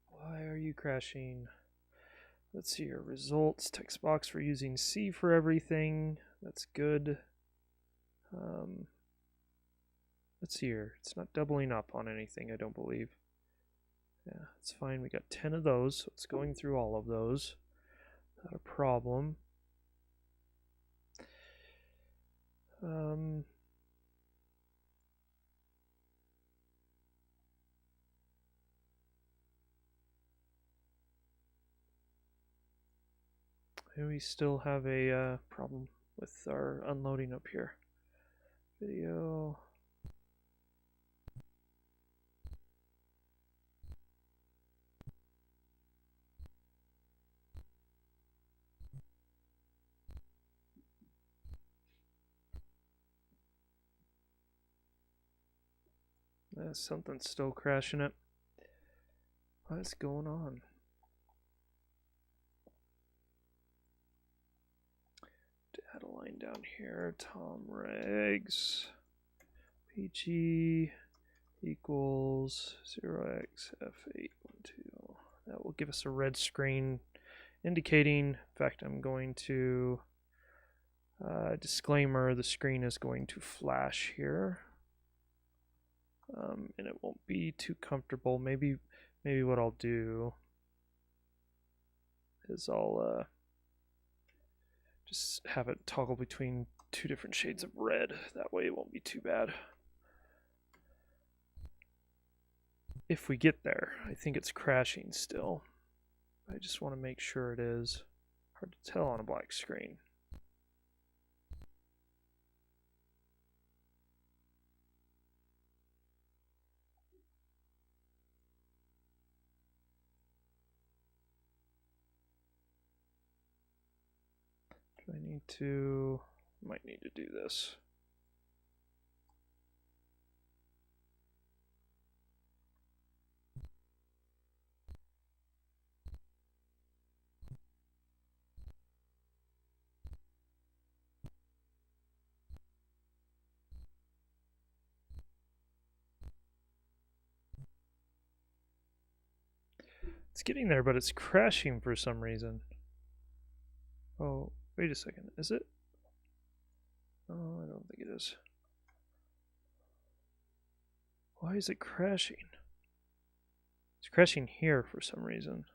Why are you crashing? Let's see your results. Text box for using C for everything. That's good. Let's see here. It's not doubling up on anything, I don't believe. Yeah, it's fine. We got 10 of those, so it's going through all of those. Not a problem. And we still have a problem with our unloading up here. Video. Something's still crashing it. What is going on? line down here, Tom regs pg equals 0xf812. That will give us a red screen indicating, in fact, I'm going to disclaimer, the screen is going to flash here, and it won't be too comfortable. Maybe what I'll do is I'll just have it toggle between two different shades of red. That way it won't be too bad. If we get there, I think it's crashing still. I just want to make sure it is. Hard to tell on a black screen. Do I need to? Might need to do this. It's getting there, but it's crashing for some reason. Oh, wait a second. Is it? Oh, I don't think it is. Why is it crashing? It's crashing here for some reason.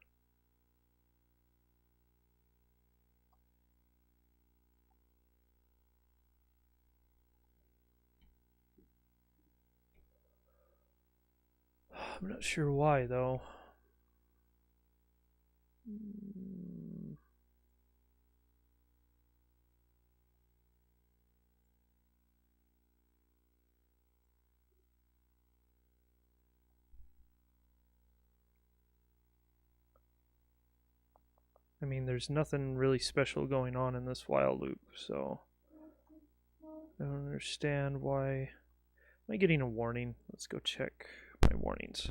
I'm not sure why, though. I mean, there's nothing really special going on in this while loop, so I don't understand why. Am I getting a warning? Let's go check my warnings.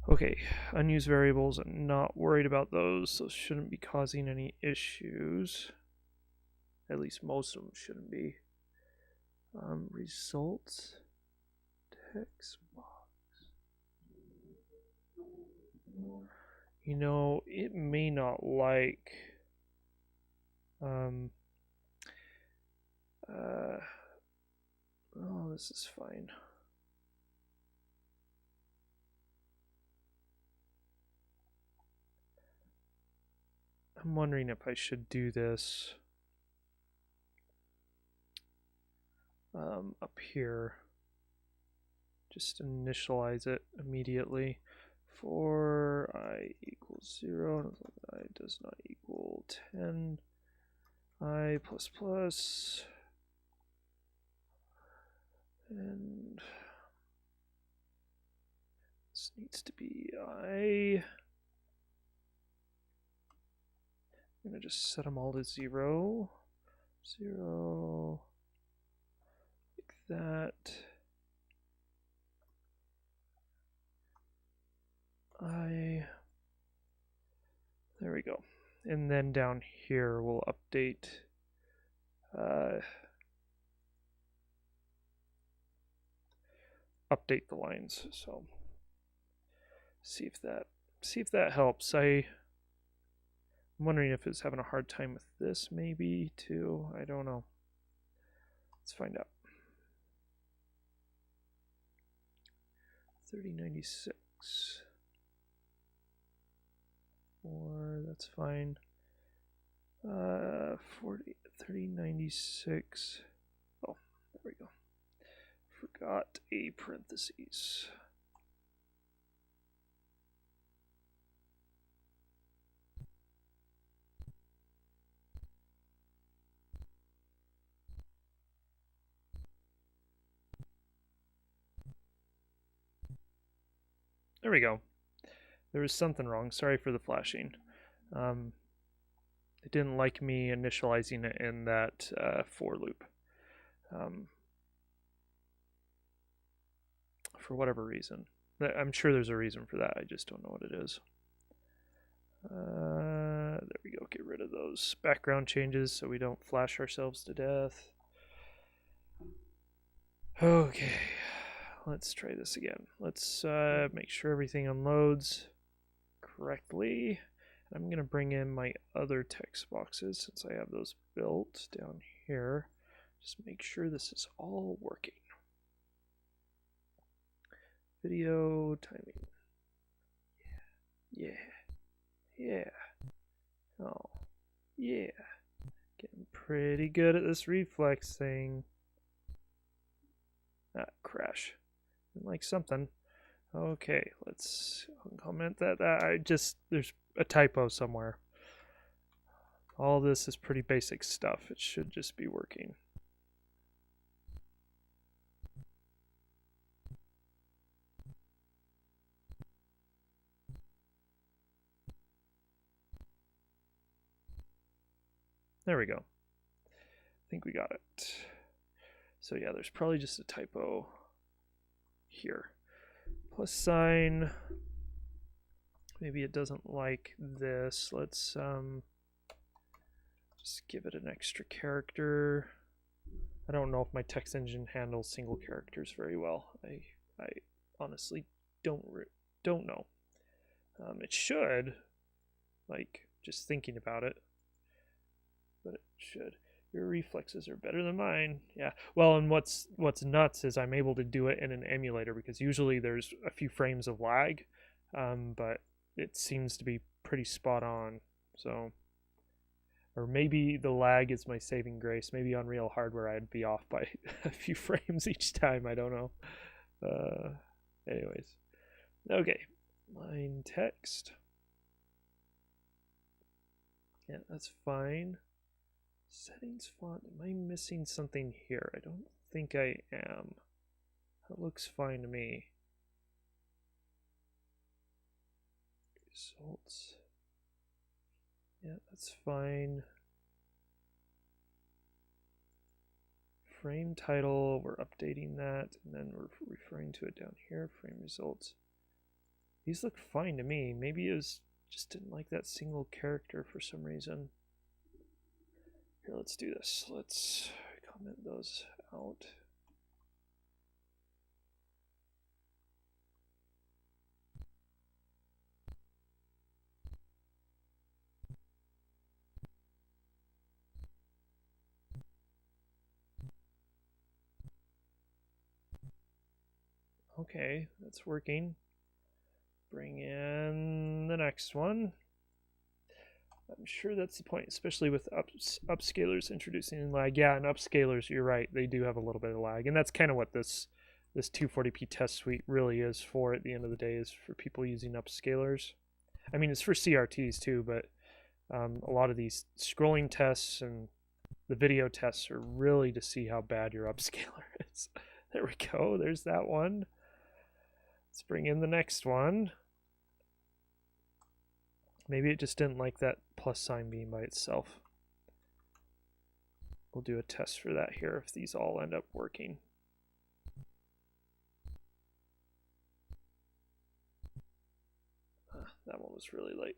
Okay, unused variables, I'm not worried about those, so shouldn't be causing any issues. At least most of them shouldn't be. Results, text box. You know, it may not like oh, this is fine. I'm wondering if I should do this up here. Just initialize it immediately. For I equals 0, I does not equal 10, I plus plus, and this needs to be I. I'm going to just set them all to 0, 0, like that. There we go. And then down here we'll update update the lines. So see if that helps. I'm wondering if it's having a hard time with this maybe too. I don't know. Let's find out. 3096. Or that's fine. 3096. Oh, there we go. Forgot a parentheses. There we go. There was something wrong. Sorry for the flashing. It didn't like me initializing it in that for loop. For whatever reason. I'm sure there's a reason for that. I just don't know what it is. There we go. Get rid of those background changes so we don't flash ourselves to death. Okay, let's try this again. Let's make sure everything unloads correctly. I'm going to bring in my other text boxes since I have those built down here. Just make sure this is all working. Video timing. Yeah. Oh, yeah. Getting pretty good at this reflex thing. Ah, crash. Like something. Okay, let's comment that. There's a typo somewhere. All this is pretty basic stuff. It should just be working. There we go. I think we got it. So yeah, there's probably just a typo here. Plus sign. Maybe it doesn't like this. Let's just give it an extra character. I don't know if my text engine handles single characters very well. I honestly don't know. It should, like just thinking about it, but it should. Your reflexes are better than mine. Yeah. Well, and what's nuts is I'm able to do it in an emulator because usually there's a few frames of lag, but it seems to be pretty spot on. So, or maybe the lag is my saving grace. Maybe on real hardware I'd be off by a few frames each time. I don't know. Anyways. Okay. Line text. Yeah, that's fine. Settings font. Am I missing something here? I don't think I am. That looks fine to me. Results. Yeah, that's fine. Frame title, we're updating that, and then we're referring to it down here. Frame results. These look fine to me. Maybe it was just didn't like that single character for some reason. Here, let's do this. Let's comment those out. Okay, that's working. Bring in the next one. I'm sure that's the point, especially with upscalers introducing lag. Yeah, and upscalers, you're right, they do have a little bit of lag, and that's kind of what this 240p test suite really is for at the end of the day, is for people using upscalers. I mean, it's for CRTs too, but a lot of these scrolling tests and the video tests are really to see how bad your upscaler is. There we go, there's that one. Let's bring in the next one. Maybe it just didn't like that plus sign being by itself. We'll do a test for that here if these all end up working. That one was really late.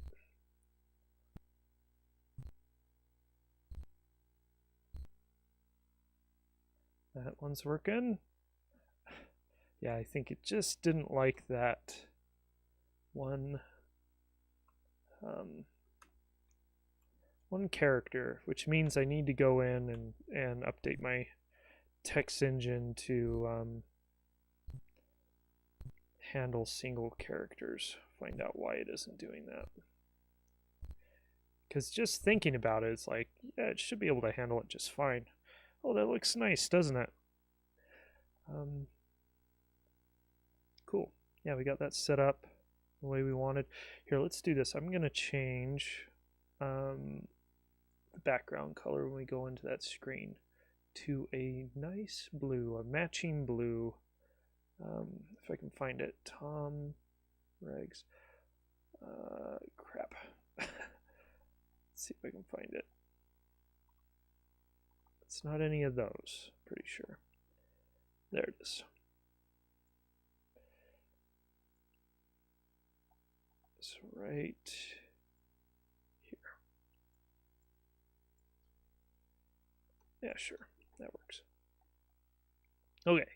That one's working. Yeah, I think it just didn't like that one character, which means I need to go in and update my text engine to handle single characters. Find out why it isn't doing that. Because just thinking about it, it's like, yeah, it should be able to handle it just fine. Oh, that looks nice, doesn't it? Cool. Yeah, we got that set up the way we wanted. Here, let's do this. I'm going to change the background color when we go into that screen to a nice blue, a matching blue. If I can find it. Tom Regs. Crap. Let's see if I can find it. It's not any of those, pretty sure. There it is. So right here. Yeah, sure. That works. Okay.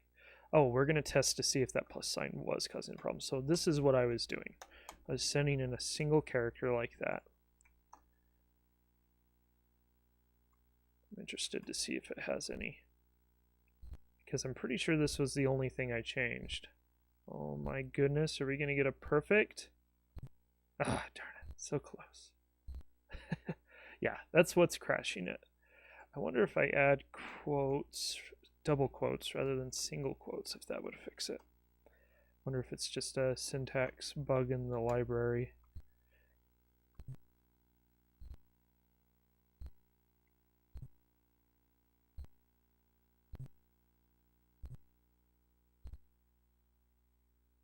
Oh, we're going to test to see if that plus sign was causing a problem. So this is what I was doing. I was sending in a single character like that. I'm interested to see if it has any. Because I'm pretty sure this was the only thing I changed. Oh my goodness, are we going to get a perfect? Ah, darn it, so close. Yeah, that's what's crashing it. I wonder if I add quotes, double quotes rather than single quotes, if that would fix it. Wonder if it's just a syntax bug in the library.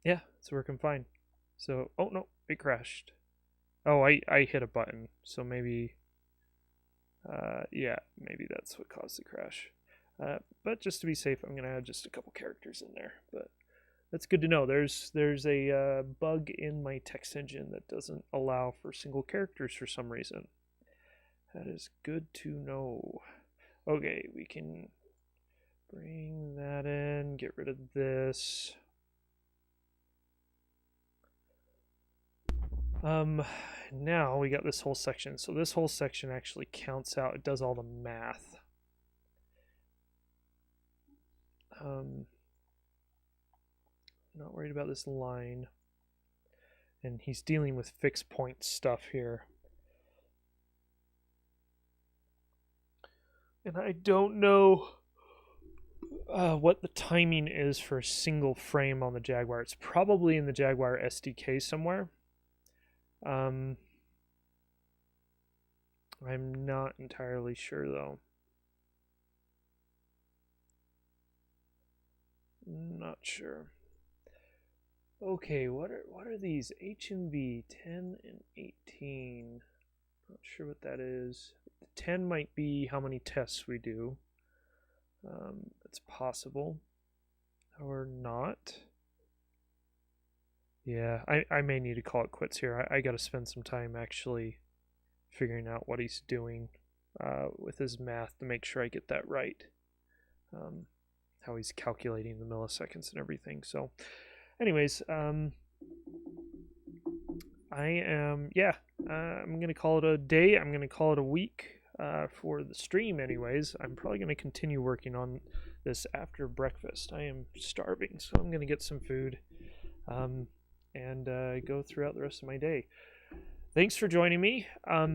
Yeah, it's working fine. So, oh no, it crashed. Oh, I hit a button, so maybe, yeah, maybe that's what caused the crash. But just to be safe, I'm going to add just a couple characters in there. But that's good to know. There's a bug in my text engine that doesn't allow for single characters for some reason. That is good to know. Okay, we can bring that in, get rid of this. Now we got this whole section. So this whole section actually counts out, it does all the math. Not worried about this line. And he's dealing with fixed point stuff here. And I don't know what the timing is for a single frame on the Jaguar. It's probably in the Jaguar SDK somewhere. I'm not entirely sure though. Not sure. Okay, what are these? HMV 10 and 18. Not sure what that is. 10 might be how many tests we do. It's possible. Or not. Yeah, I may need to call it quits here. I got to spend some time actually figuring out what he's doing with his math to make sure I get that right. How he's calculating the milliseconds and everything. So, anyways, I'm going to call it a day. I'm going to call it a week for the stream anyways. I'm probably going to continue working on this after breakfast. I am starving, so I'm going to get some food and go throughout the rest of my day. Thanks for joining me. I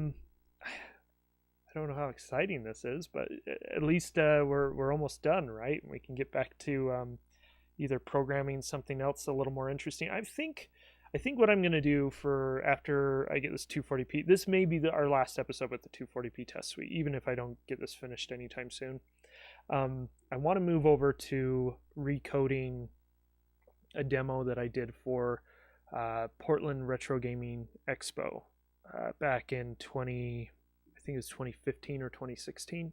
don't know how exciting this is, but at least we're almost done, right? We can get back to either programming something else a little more interesting. I think what I'm going to do for after I get this 240p, this may be our last episode with the 240p test suite, even if I don't get this finished anytime soon. I want to move over to recoding a demo that I did for Portland Retro Gaming Expo back in I think it was 2015 or 2016.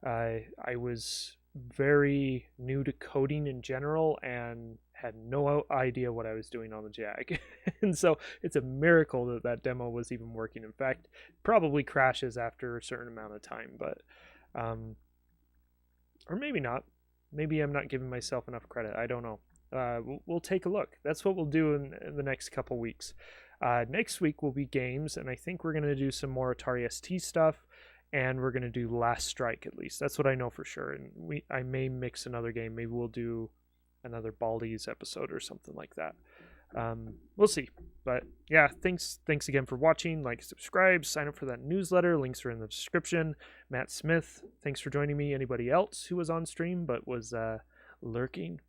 I was very new to coding in general and had no idea what I was doing on the Jag. And so it's a miracle that that demo was even working. In fact, it probably crashes after a certain amount of time, but or maybe not. Maybe I'm not giving myself enough credit. I don't know. We'll take a look. That's what we'll do in the next couple weeks. Next week will be games, and I think we're going to do some more Atari ST stuff, and we're going to do Last Strike at least. That's what I know for sure. And I may mix another game. Maybe we'll do another Baldi's episode or something like that. We'll see. But yeah, thanks again for watching. Like, subscribe, sign up for that newsletter. Links are in the description. Matt Smith, thanks for joining me. Anybody else who was on stream but was lurking,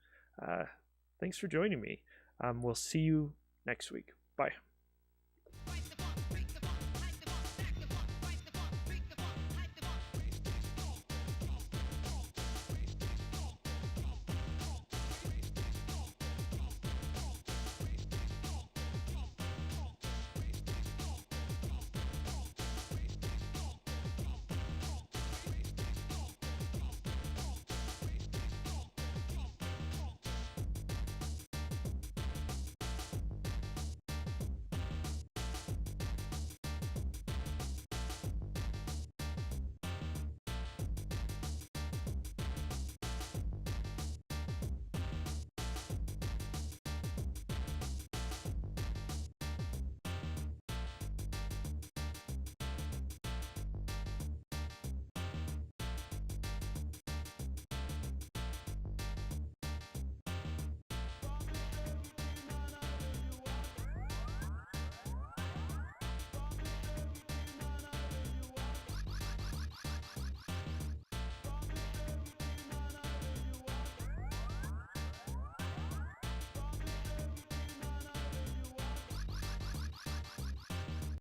thanks for joining me. We'll see you next week. Bye.